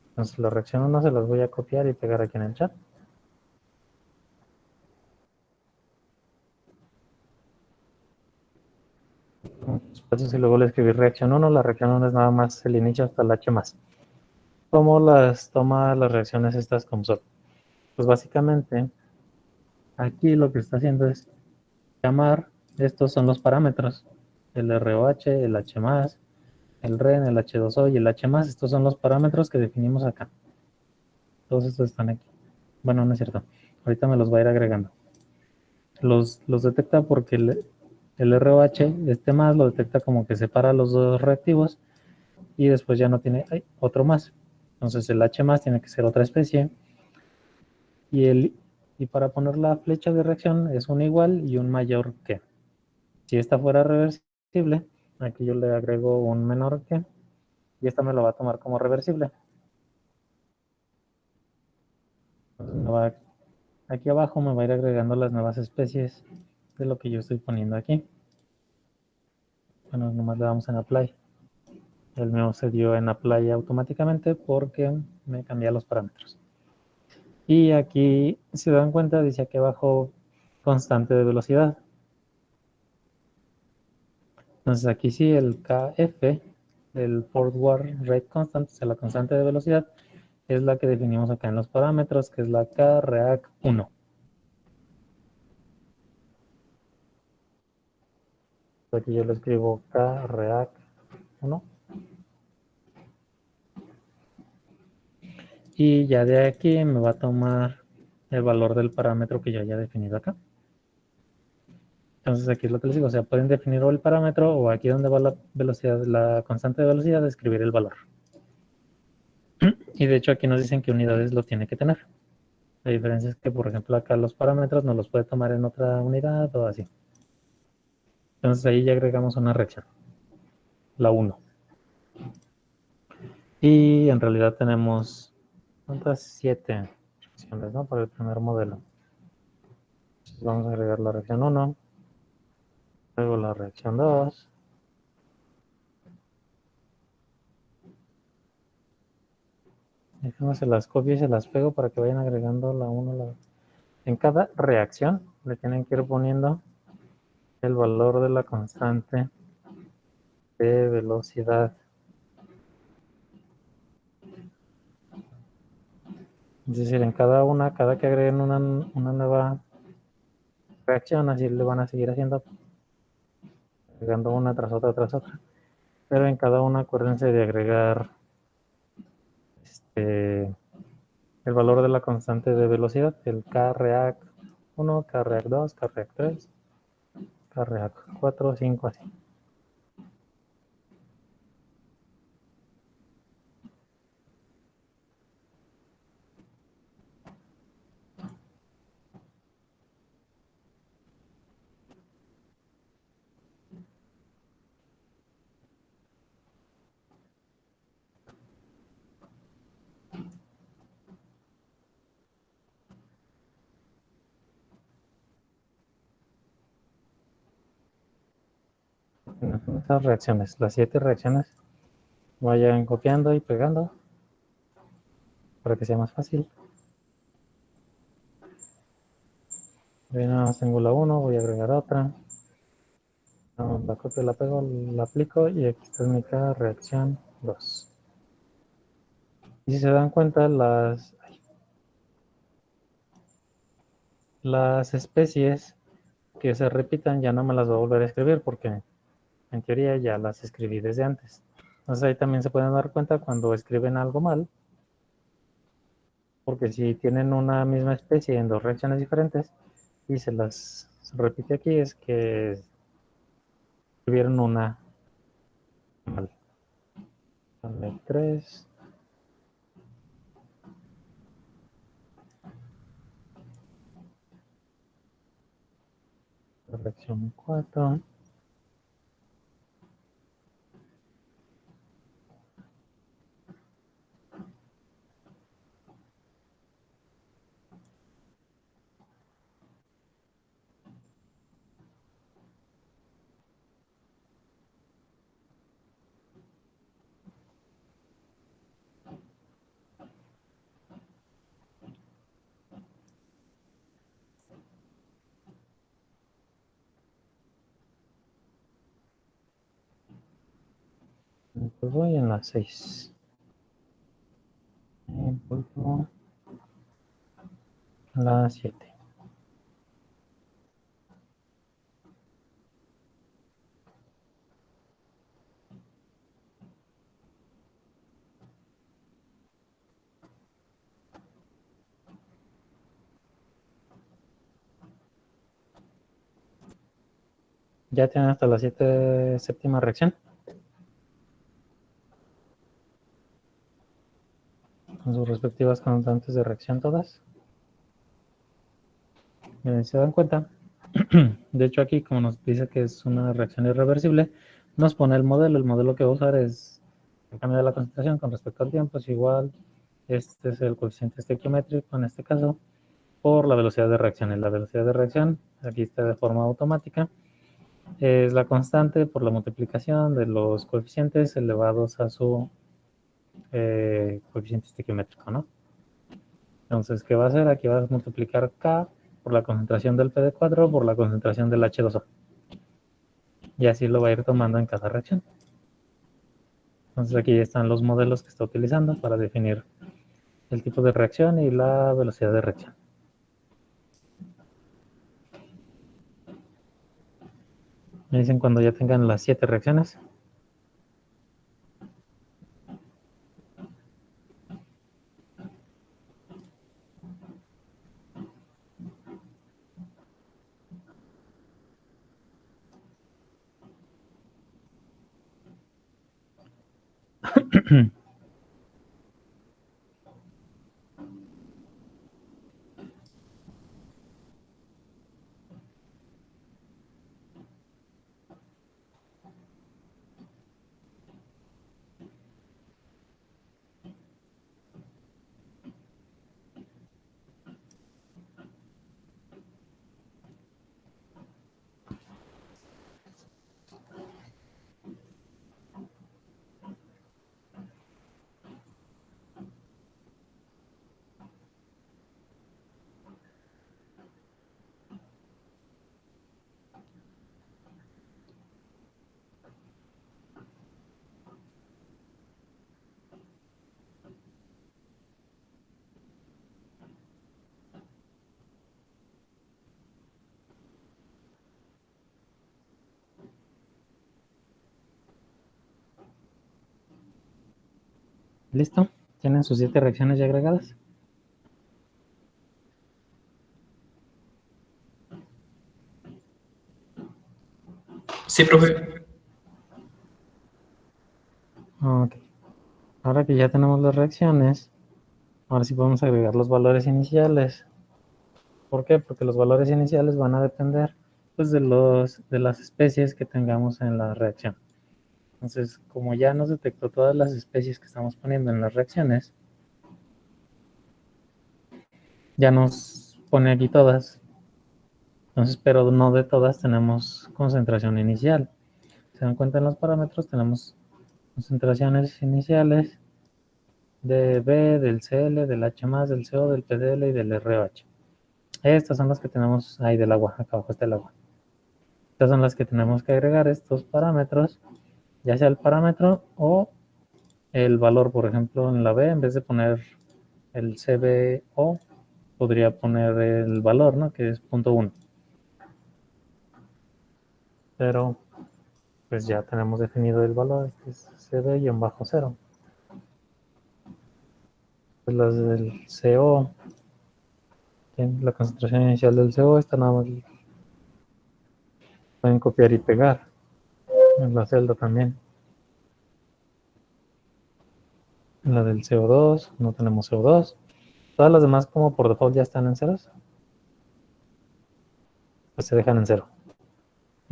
Entonces la reacción 1 se las voy a copiar y pegar aquí en el chat. Después, y luego le escribí reacción 1, la reacción 1 es nada más el inicio hasta el H+. ¿Cómo las toma las reacciones estas como son? Pues básicamente, aquí lo que está haciendo es llamar, estos son los parámetros, el ROH, el H+, el REN, el H2O y el H+, estos son los parámetros que definimos acá. Todos estos están aquí. Bueno, no es cierto, ahorita me los va a ir agregando. Los detecta porque el ROH, este más, lo detecta como que separa los dos reactivos y después ya no tiene otro más. Entonces el H más tiene que ser otra especie y para poner la flecha de reacción es un igual y un mayor que. Si esta fuera reversible, aquí yo le agrego un menor que y esta me lo va a tomar como reversible. Aquí abajo me va a ir agregando las nuevas especies de lo que yo estoy poniendo aquí. Bueno, nomás le damos en apply. El mío se dio en apply automáticamente porque me cambié los parámetros. Y aquí, si se dan cuenta, dice aquí abajo constante de velocidad. Entonces aquí sí el KF, el forward rate constant, o sea, la constante de velocidad, es la que definimos acá en los parámetros, que es la KREAC1. Aquí yo le escribo KREAC1. Y ya de aquí me va a tomar el valor del parámetro que yo haya definido acá. Entonces aquí es lo que les digo, o sea, pueden definir el parámetro o aquí donde va la velocidad, la constante de velocidad, escribir el valor. Y de hecho aquí nos dicen qué unidades lo tiene que tener. La diferencia es que, por ejemplo, acá los parámetros no los puede tomar en otra unidad o así. Entonces ahí ya agregamos una reacción, la 1. Y en realidad tenemos, ¿cuántas? 7 reacciones, ¿no? Para el primer modelo. Entonces vamos a agregar la reacción 1, luego la reacción 2. Déjenme se las copio y se las pego para que vayan agregando la 1, la 2. En cada reacción le tienen que ir poniendo el valor de la constante de velocidad. Es decir, en cada que agreguen una nueva reacción, así le van a seguir haciendo, agregando una tras otra. Pero en cada una acuérdense de agregar el valor de la constante de velocidad, el KREAC1, KREAC2, KREAC3, KREAC4, 5, así. Esas reacciones, las 7 reacciones, vayan copiando y pegando para que sea más fácil. Yo nada más tengo la 1, voy a agregar otra. La copio, la pego, la aplico y aquí está mi reacción 2. Y si se dan cuenta, las especies que se repitan ya no me las voy a volver a escribir porque en teoría ya las escribí desde antes. Entonces ahí también se pueden dar cuenta cuando escriben algo mal, porque si tienen una misma especie en dos reacciones diferentes y se las repite aquí es que escribieron una mal. Vale, 3. reacción 4. Pues voy en la 6. Pulpo. La 7. Ya tienen hasta la 7 séptima reacción. Con sus respectivas constantes de reacción todas. Se dan cuenta. De hecho aquí, como nos dice que es una reacción irreversible, nos pone el modelo. El modelo que va a usar es el cambio de la concentración con respecto al tiempo. Es igual, este es el coeficiente estequiométrico en este caso, por la velocidad de reacción. Y la velocidad de reacción, aquí está de forma automática, es la constante por la multiplicación de los coeficientes elevados a su coeficiente estequiométrico, ¿no? Entonces, ¿qué va a hacer? Aquí va a multiplicar K por la concentración del PD4 por la concentración del H2O. Y así lo va a ir tomando en cada reacción. Entonces aquí están los modelos que está utilizando para definir el tipo de reacción y la velocidad de reacción. Me dicen cuando ya tengan las 7 reacciones. ¿Listo? ¿Tienen sus 7 reacciones ya agregadas?
Sí, profe.
Ok. Ahora que ya tenemos las reacciones, ahora sí podemos agregar los valores iniciales. ¿Por qué? Porque los valores iniciales van a depender pues, de las especies que tengamos en la reacción. Entonces, como ya nos detectó todas las especies que estamos poniendo en las reacciones, ya nos pone aquí todas. Entonces, pero no de todas tenemos concentración inicial. Se dan cuenta en los parámetros, tenemos concentraciones iniciales de B, del Cl, del H+, del CO, del PDL y del RH. Estas son las que tenemos ahí del agua, acá abajo está el agua. Estas son las que tenemos que agregar estos parámetros, ya sea el parámetro o el valor. Por ejemplo, en la B, en vez de poner el CBO, podría poner el valor, ¿no? Que es 0.1. Pero pues ya tenemos definido el valor, que es CB-0. Pues las del CO, la concentración inicial del CO está nada más. Pueden copiar y pegar en la celda también. En la del CO2, no tenemos CO2. Todas las demás, como por default ya están en ceros, pues se dejan en cero.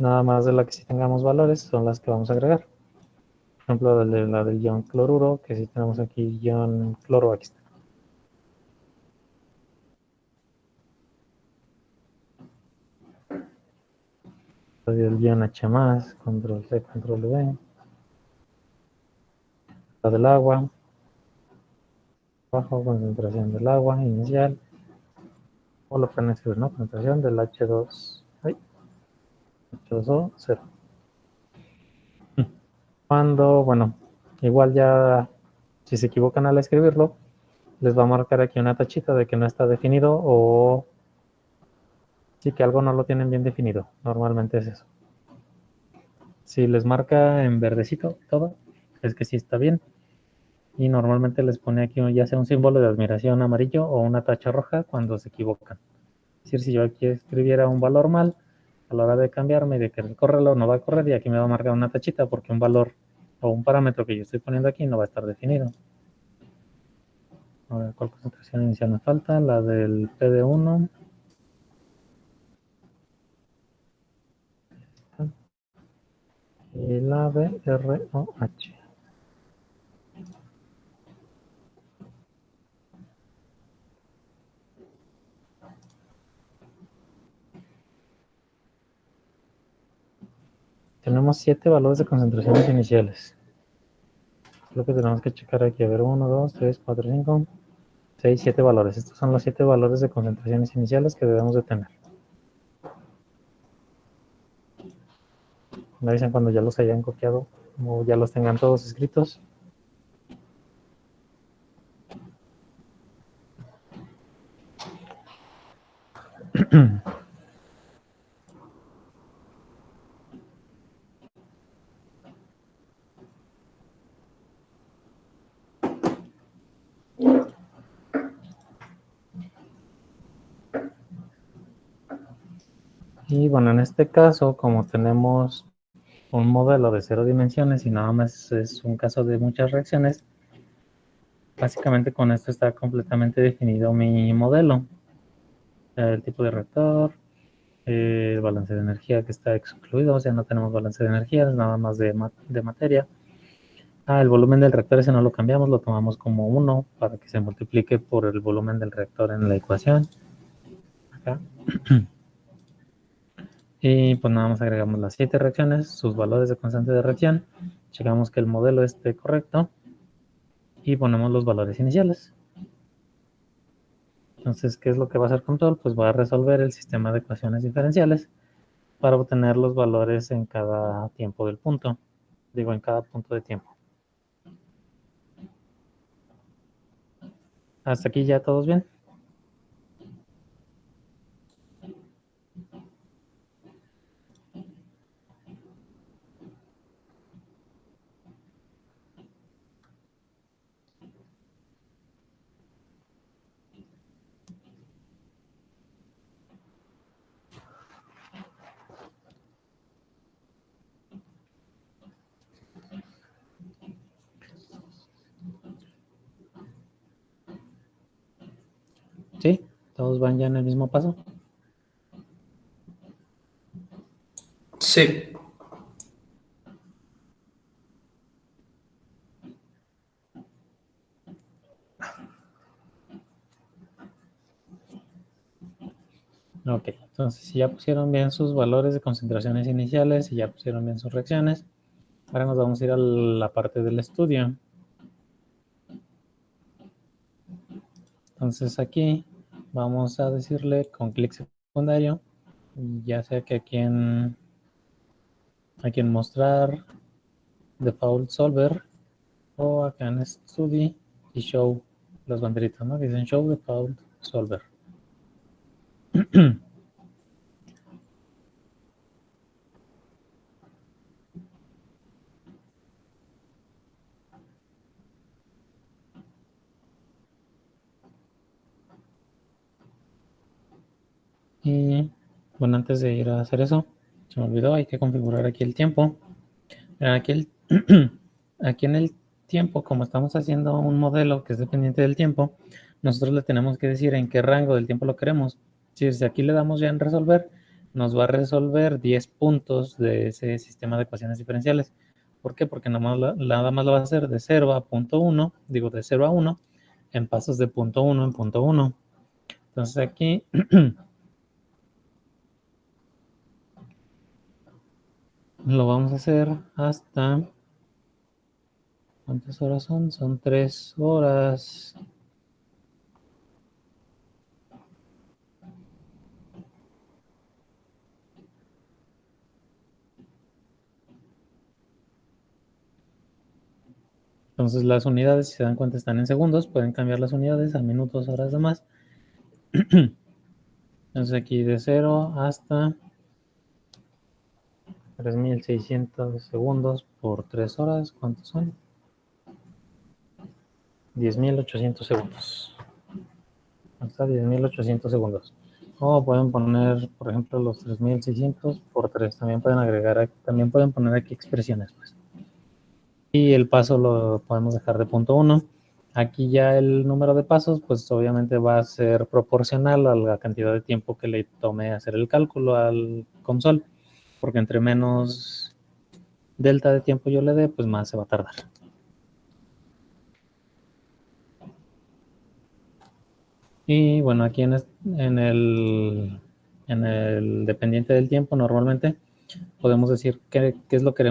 Nada más de la que sí tengamos valores son las que vamos a agregar. Por ejemplo, la del ion cloruro, que si tenemos aquí ion cloro, aquí está. El ion H+, control C, control V. La del agua. Bajo concentración del agua inicial. O lo pueden escribir, ¿no? Concentración del H2. H2O, 0. Cuando, bueno, igual ya, si se equivocan al escribirlo, les va a marcar aquí una tachita de que no está definido o sí que algo no lo tienen bien definido. Normalmente es eso. Si les marca en verdecito todo, es que sí está bien. Y normalmente les pone aquí ya sea un símbolo de admiración amarillo o una tacha roja cuando se equivocan. Es decir, si yo aquí escribiera un valor mal, a la hora de cambiarme y de querer correrlo, no va a correr y aquí me va a marcar una tachita porque un valor o un parámetro que yo estoy poniendo aquí no va a estar definido. A ver, ¿cuál concentración inicial me falta? La del PD1. Y la de ROH. Tenemos 7 valores de concentraciones iniciales. Es lo que tenemos que checar aquí. A ver, 1, 2, 3, 4, 5, 6, 7 valores. Estos son los 7 valores de concentraciones iniciales que debemos de tener. Me avisan cuando ya los hayan copiado o ya los tengan todos escritos. Y bueno, en este caso, como tenemos un modelo de 0 dimensiones y nada más es un caso de muchas reacciones, básicamente con esto está completamente definido mi modelo. El tipo de reactor, el balance de energía que está excluido, o sea, no tenemos balance de energía, es nada más de materia. El volumen del reactor ese no lo cambiamos, lo tomamos como 1 para que se multiplique por el volumen del reactor en la ecuación. Acá. Y pues nada más agregamos las 7 reacciones, sus valores de constante de reacción, checamos que el modelo esté correcto y ponemos los valores iniciales. Entonces, ¿qué es lo que va a hacer control? Pues va a resolver el sistema de ecuaciones diferenciales para obtener los valores en cada tiempo del punto. Digo, en cada punto de tiempo. ¿Hasta aquí ya todos bien? ¿Sí? ¿Todos van ya en el mismo paso?
Sí.
Ok, entonces si ya pusieron bien sus valores de concentraciones iniciales y ya pusieron bien sus reacciones, ahora nos vamos a ir a la parte del estudio. Entonces aquí vamos a decirle con clic secundario, ya sea que aquí en mostrar default solver o acá en study y show las banderitas, ¿no? Dicen show default solver. Y bueno, antes de ir a hacer eso, se me olvidó, hay que configurar aquí el tiempo. Aquí, aquí en el tiempo, como estamos haciendo un modelo que es dependiente del tiempo, nosotros le tenemos que decir en qué rango del tiempo lo queremos. Si aquí le damos ya en resolver, nos va a resolver 10 puntos de ese sistema de ecuaciones diferenciales. ¿Por qué? Porque nada más lo va a hacer de 0 a punto 1, digo de 0 a 1, en pasos de punto 1 en punto 1. Entonces aquí lo vamos a hacer hasta... ¿Cuántas horas son? Son 3 horas. Entonces las unidades, si se dan cuenta, están en segundos. Pueden cambiar las unidades a minutos, horas, demás. Entonces aquí de 0 hasta 3600 segundos por 3 horas. ¿Cuántos son? 10.800 segundos. Hasta 10.800 segundos. O pueden poner, por ejemplo, los 3.600 por 3. También pueden agregar, también pueden poner aquí expresiones, pues. Y el paso lo podemos dejar de punto 1. Aquí ya el número de pasos, pues obviamente va a ser proporcional a la cantidad de tiempo que le tome hacer el cálculo al console, porque entre menos delta de tiempo yo le dé, pues más se va a tardar. Y bueno, aquí en el dependiente del tiempo, normalmente podemos decir qué es lo que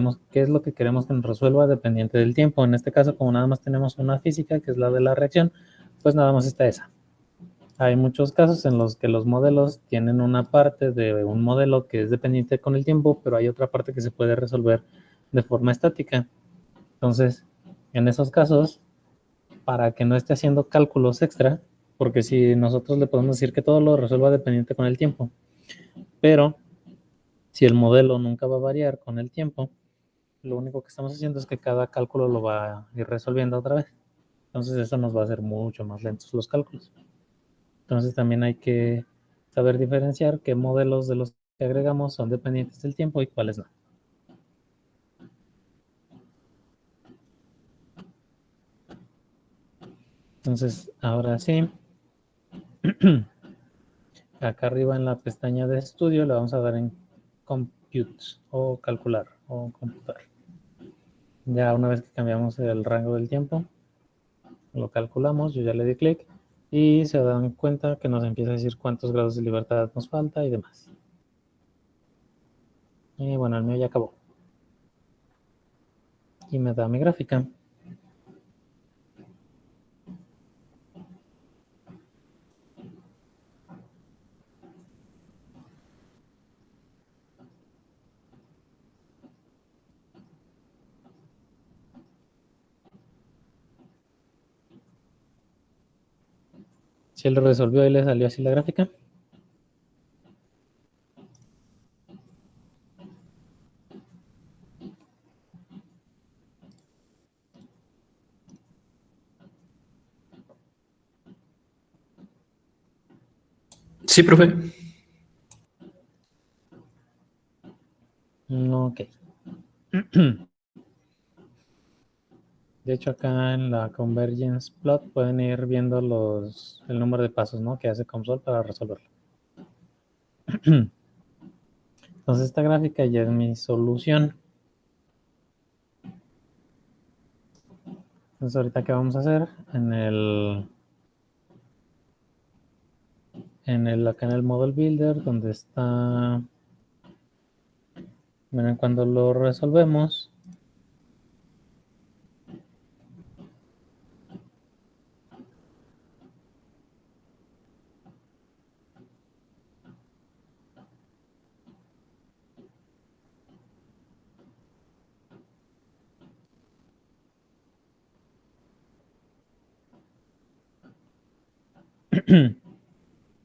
queremos que nos resuelva dependiente del tiempo. En este caso, como nada más tenemos una física, que es la de la reacción, pues nada más está esa. Hay muchos casos en los que los modelos tienen una parte de un modelo que es dependiente con el tiempo, pero hay otra parte que se puede resolver de forma estática. Entonces, en esos casos, para que no esté haciendo cálculos extra, porque si nosotros le podemos decir que todo lo resuelva dependiente con el tiempo, pero si el modelo nunca va a variar con el tiempo, lo único que estamos haciendo es que cada cálculo lo va a ir resolviendo otra vez. Entonces eso nos va a hacer mucho más lentos los cálculos. Entonces también hay que saber diferenciar qué modelos de los que agregamos son dependientes del tiempo y cuáles no. Entonces, ahora sí, acá arriba en la pestaña de estudio le vamos a dar en Compute o calcular o computar. Ya una vez que cambiamos el rango del tiempo, lo calculamos, yo ya le di clic y se dan cuenta que nos empieza a decir cuántos grados de libertad nos falta y demás. Y bueno, el mío ya acabó. Y me da mi gráfica. Si él resolvió y le salió así la gráfica.
Sí, profe.
Ok. De hecho, acá en la Convergence Plot pueden ir viendo el número de pasos, ¿no?, que hace COMSOL para resolverlo. Entonces, esta gráfica ya es mi solución. Entonces, ahorita, ¿qué vamos a hacer? Acá en el Model Builder, donde está... Miren, cuando lo resolvemos,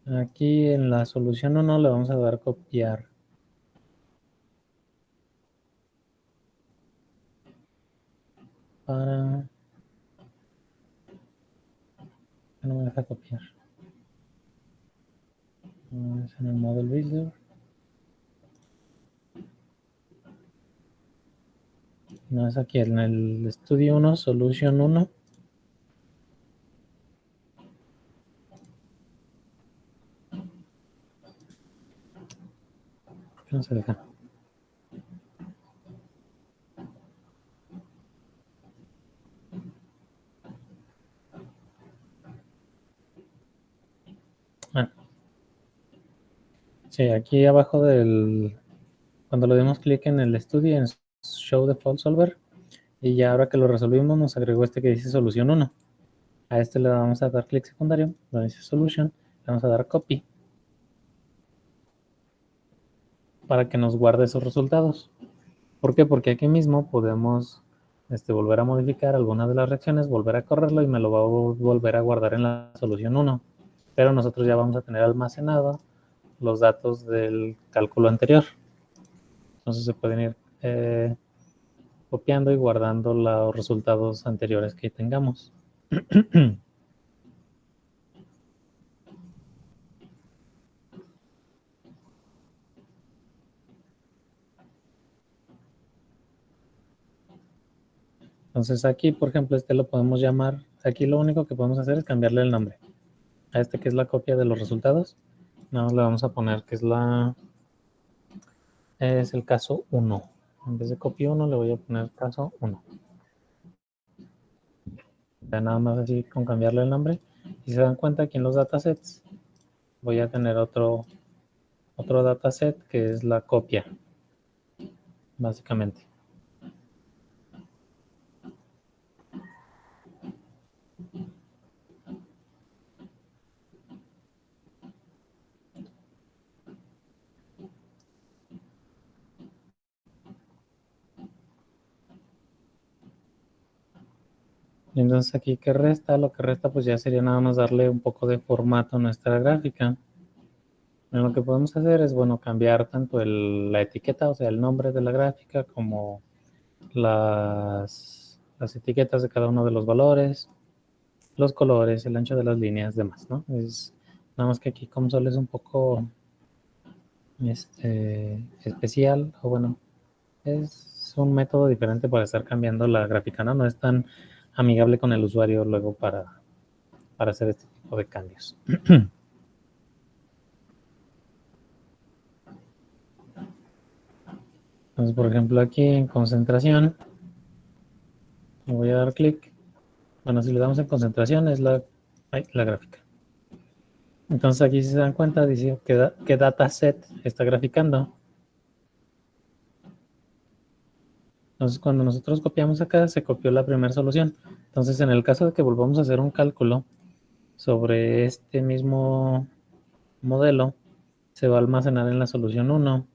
aquí en la solución 1 le vamos a dar copiar. Para... No me deja copiar. Es en el Model Builder. No, es aquí en el Studio 1, Solution 1. No se deja. Ah. Sí, aquí abajo cuando le dimos clic en el estudio, en Show Default Solver, y ya ahora que lo resolvimos, nos agregó este que dice solución 1. A este le vamos a dar clic secundario, donde dice Solution, le vamos a dar Copy, para que nos guarde esos resultados. ¿Por qué? Porque aquí mismo podemos volver a modificar algunas de las reacciones, volver a correrlo y me lo va a volver a guardar en la solución 1. Pero nosotros ya vamos a tener almacenado los datos del cálculo anterior. Entonces se pueden ir copiando y guardando los resultados anteriores que tengamos. Entonces aquí, por ejemplo, lo podemos llamar, aquí lo único que podemos hacer es cambiarle el nombre. A que es la copia de los resultados, nada más le vamos a poner que es el caso 1. En vez de copia 1 le voy a poner caso 1. Ya nada más así con cambiarle el nombre. Y se dan cuenta aquí en los datasets voy a tener otro dataset que es la copia, básicamente. Y entonces aquí, ¿qué resta? Lo que resta pues ya sería nada más darle un poco de formato a nuestra gráfica. Lo que podemos hacer es, bueno, cambiar tanto la etiqueta, o sea, el nombre de la gráfica, como las etiquetas de cada uno de los valores, los colores, el ancho de las líneas, demás, ¿no? Nada más que aquí COMSOL es un poco especial, o bueno, es un método diferente para estar cambiando la gráfica, ¿no? No es tan amigable con el usuario luego para hacer este tipo de cambios. Entonces, por ejemplo, aquí en concentración, le voy a dar clic. Bueno, si le damos en concentración es la gráfica. Entonces aquí si se dan cuenta, dice qué dataset está graficando. Entonces cuando nosotros copiamos acá, se copió la primera solución. Entonces en el caso de que volvamos a hacer un cálculo sobre este mismo modelo, se va a almacenar en la solución 1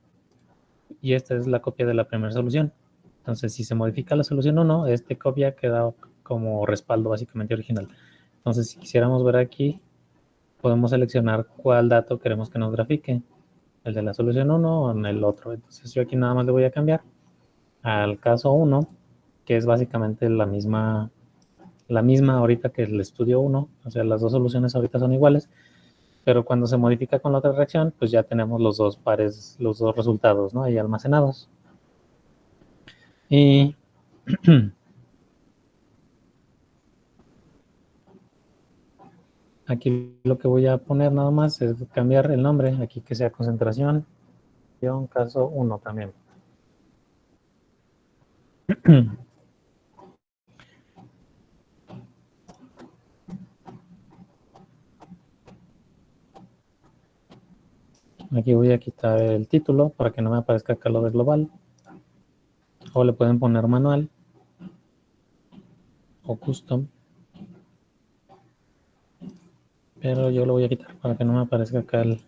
y esta es la copia de la primera solución. Entonces si se modifica la solución 1, copia queda como respaldo básicamente original. Entonces si quisiéramos ver aquí, podemos seleccionar cuál dato queremos que nos grafique, el de la solución 1 o en el otro. Entonces yo aquí nada más le voy a cambiar al caso 1, que es básicamente la misma ahorita que el estudio 1, o sea, las dos soluciones ahorita son iguales, pero cuando se modifica con la otra reacción, pues ya tenemos los dos resultados, ¿no? Ahí almacenados. Y aquí lo que voy a poner nada más es cambiar el nombre, aquí que sea concentración, caso 1 también. Aquí voy a quitar el título para que no me aparezca acá lo de global. O le pueden poner manual o custom. Pero yo lo voy a quitar para que no me aparezca acá el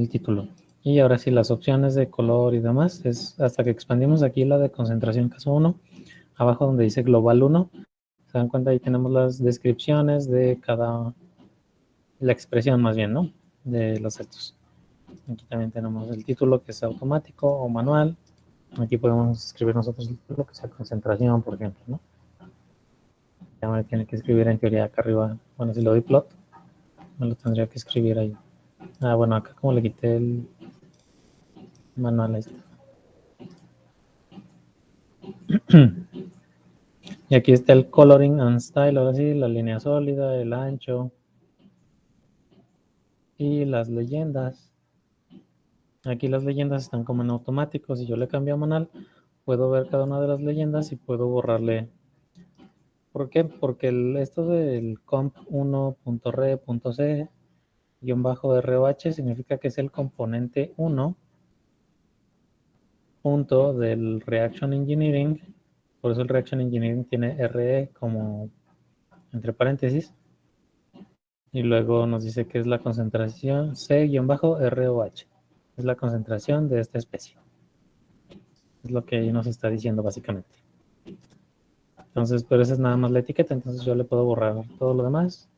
título. Y ahora sí, las opciones de color y demás, es hasta que expandimos aquí la de concentración caso 1, abajo donde dice global 1, se dan cuenta ahí tenemos las descripciones de la expresión más bien, ¿no? De los datos. Aquí también tenemos el título que es automático o manual. Aquí podemos escribir nosotros el título que sea concentración, por ejemplo, ¿no? Ya me tiene que escribir en teoría acá arriba. Bueno, si lo doy plot, me lo tendría que escribir ahí. Ah, bueno, acá como le quité el manual, ahí está. Y aquí está el coloring and style, ahora sí, la línea sólida, el ancho, Y las leyendas. Aquí las leyendas están como en automático. Si yo le cambio a manual, puedo ver cada una de las leyendas y puedo borrarle. ¿Por qué? Porque esto del comp1.re.c -ROH significa que es el componente 1 punto del Reaction Engineering. Por eso el Reaction Engineering tiene RE como entre paréntesis. Y luego nos dice que es la concentración C-ROH. Es la concentración de esta especie. Es lo que ahí nos está diciendo básicamente. Entonces, pero esa es nada más la etiqueta. Entonces yo le puedo borrar todo lo demás.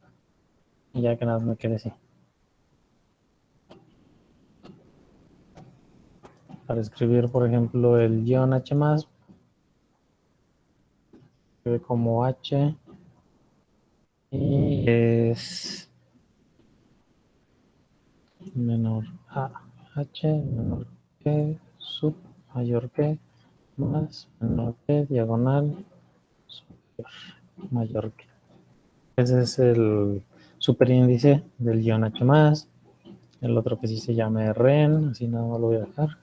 Y ya que nada más me quede así. Para escribir, por ejemplo, el guión H+, escribe como H y es menor a H menor que sub mayor que más menor que diagonal superior mayor que. Ese es el superíndice del guión H+, el otro que sí se llama REN, así nada más lo voy a dejar.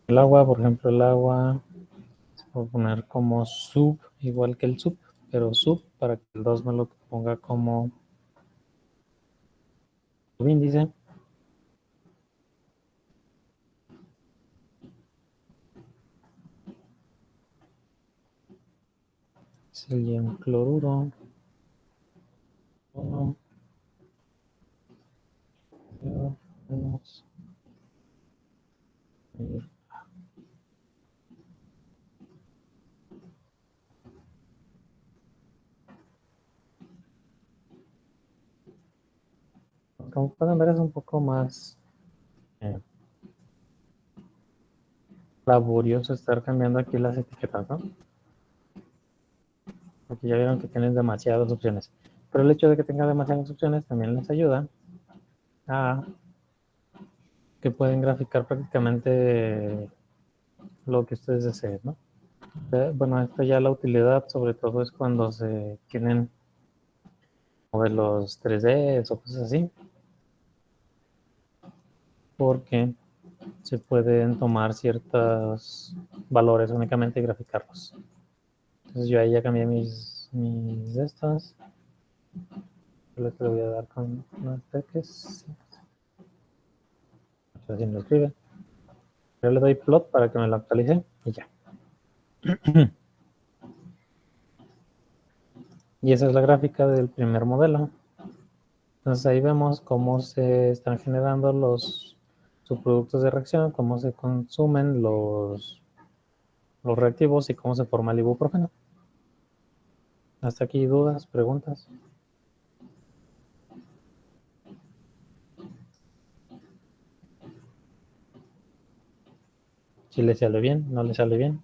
El agua, por ejemplo, el agua voy a poner como sub, igual que el sub, pero sub para que el 2 me lo ponga como subíndice. Sería un cloruro. 1, 0, menos. Como pueden ver es un poco más laborioso estar cambiando aquí las etiquetas, ¿no? Porque ya vieron que tienen demasiadas opciones. Pero el hecho de que tenga demasiadas opciones también les ayuda a que pueden graficar prácticamente lo que ustedes deseen, ¿no? Bueno, esta ya la utilidad sobre todo es cuando se quieren modelos 3D o cosas así, porque se pueden tomar ciertos valores únicamente y graficarlos. Entonces yo ahí ya cambié mis de estas. Yo le voy a dar con unos teques. Así me lo escribe. Yo le doy plot para que me lo actualice y ya. Y esa es la gráfica del primer modelo. Entonces ahí vemos cómo se están generando los subproductos de reacción, cómo se consumen los reactivos y cómo se forma el ibuprofeno. Hasta aquí dudas, preguntas. Si les sale bien, no les sale bien.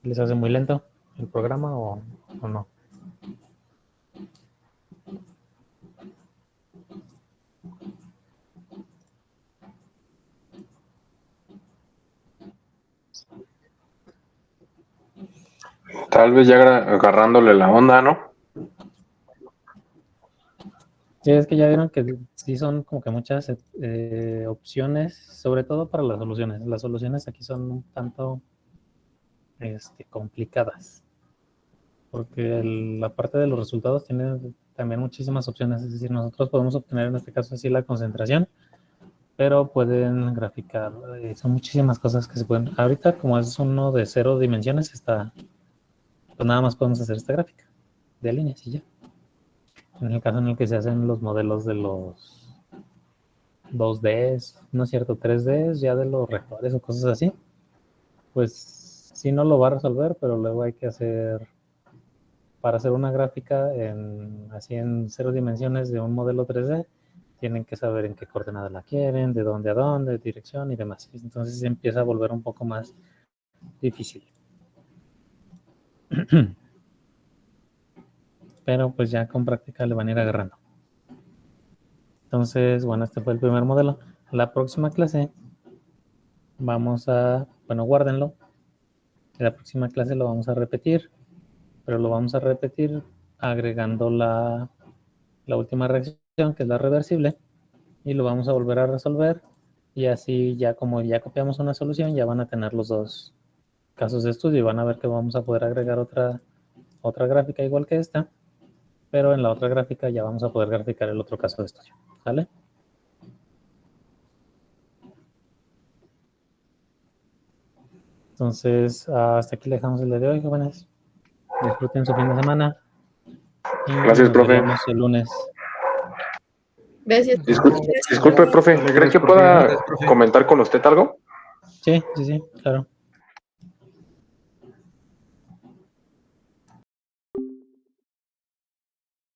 ¿Les hace muy lento el programa o no?
Tal vez ya agarrándole la onda, ¿no?
Sí, es que ya vieron que sí son como que muchas opciones, sobre todo para las soluciones. Las soluciones aquí son un tanto complicadas, porque la parte de los resultados tiene también muchísimas opciones. Es decir, nosotros podemos obtener en este caso así la concentración, pero pueden graficar. Son muchísimas cosas que se pueden. Ahorita, como es uno de 0 dimensiones, pues nada más podemos hacer esta gráfica de líneas y ya. En el caso en el que se hacen los modelos de los 2Ds, no es cierto, 3Ds, ya de los reactores o cosas así, pues sí no lo va a resolver, pero luego hay que hacer, para hacer una gráfica así en 0 dimensiones de un modelo 3D, tienen que saber en qué coordenada la quieren, de dónde a dónde, dirección y demás. Entonces se empieza a volver un poco más difícil. Pero pues ya con práctica le van a ir agarrando. Entonces, bueno, este fue el primer modelo. La próxima clase vamos a, bueno, guárdenlo. La próxima clase lo vamos a repetir pero lo vamos a repetir agregando la última reacción, que es la reversible, y lo vamos a volver a resolver, y así ya como ya copiamos una solución, ya van a tener los dos casos de estudio y van a ver que vamos a poder agregar otra gráfica igual que esta, pero en la otra gráfica ya vamos a poder graficar el otro caso de estudio, ¿sale? Entonces, hasta aquí le dejamos el día de hoy, jóvenes. Disfruten su fin de semana. Y
Gracias,
nos
profe.
veremos el lunes.
Gracias.
Disculpe, profe, ¿cree que pueda comentar con usted algo?
Sí, claro.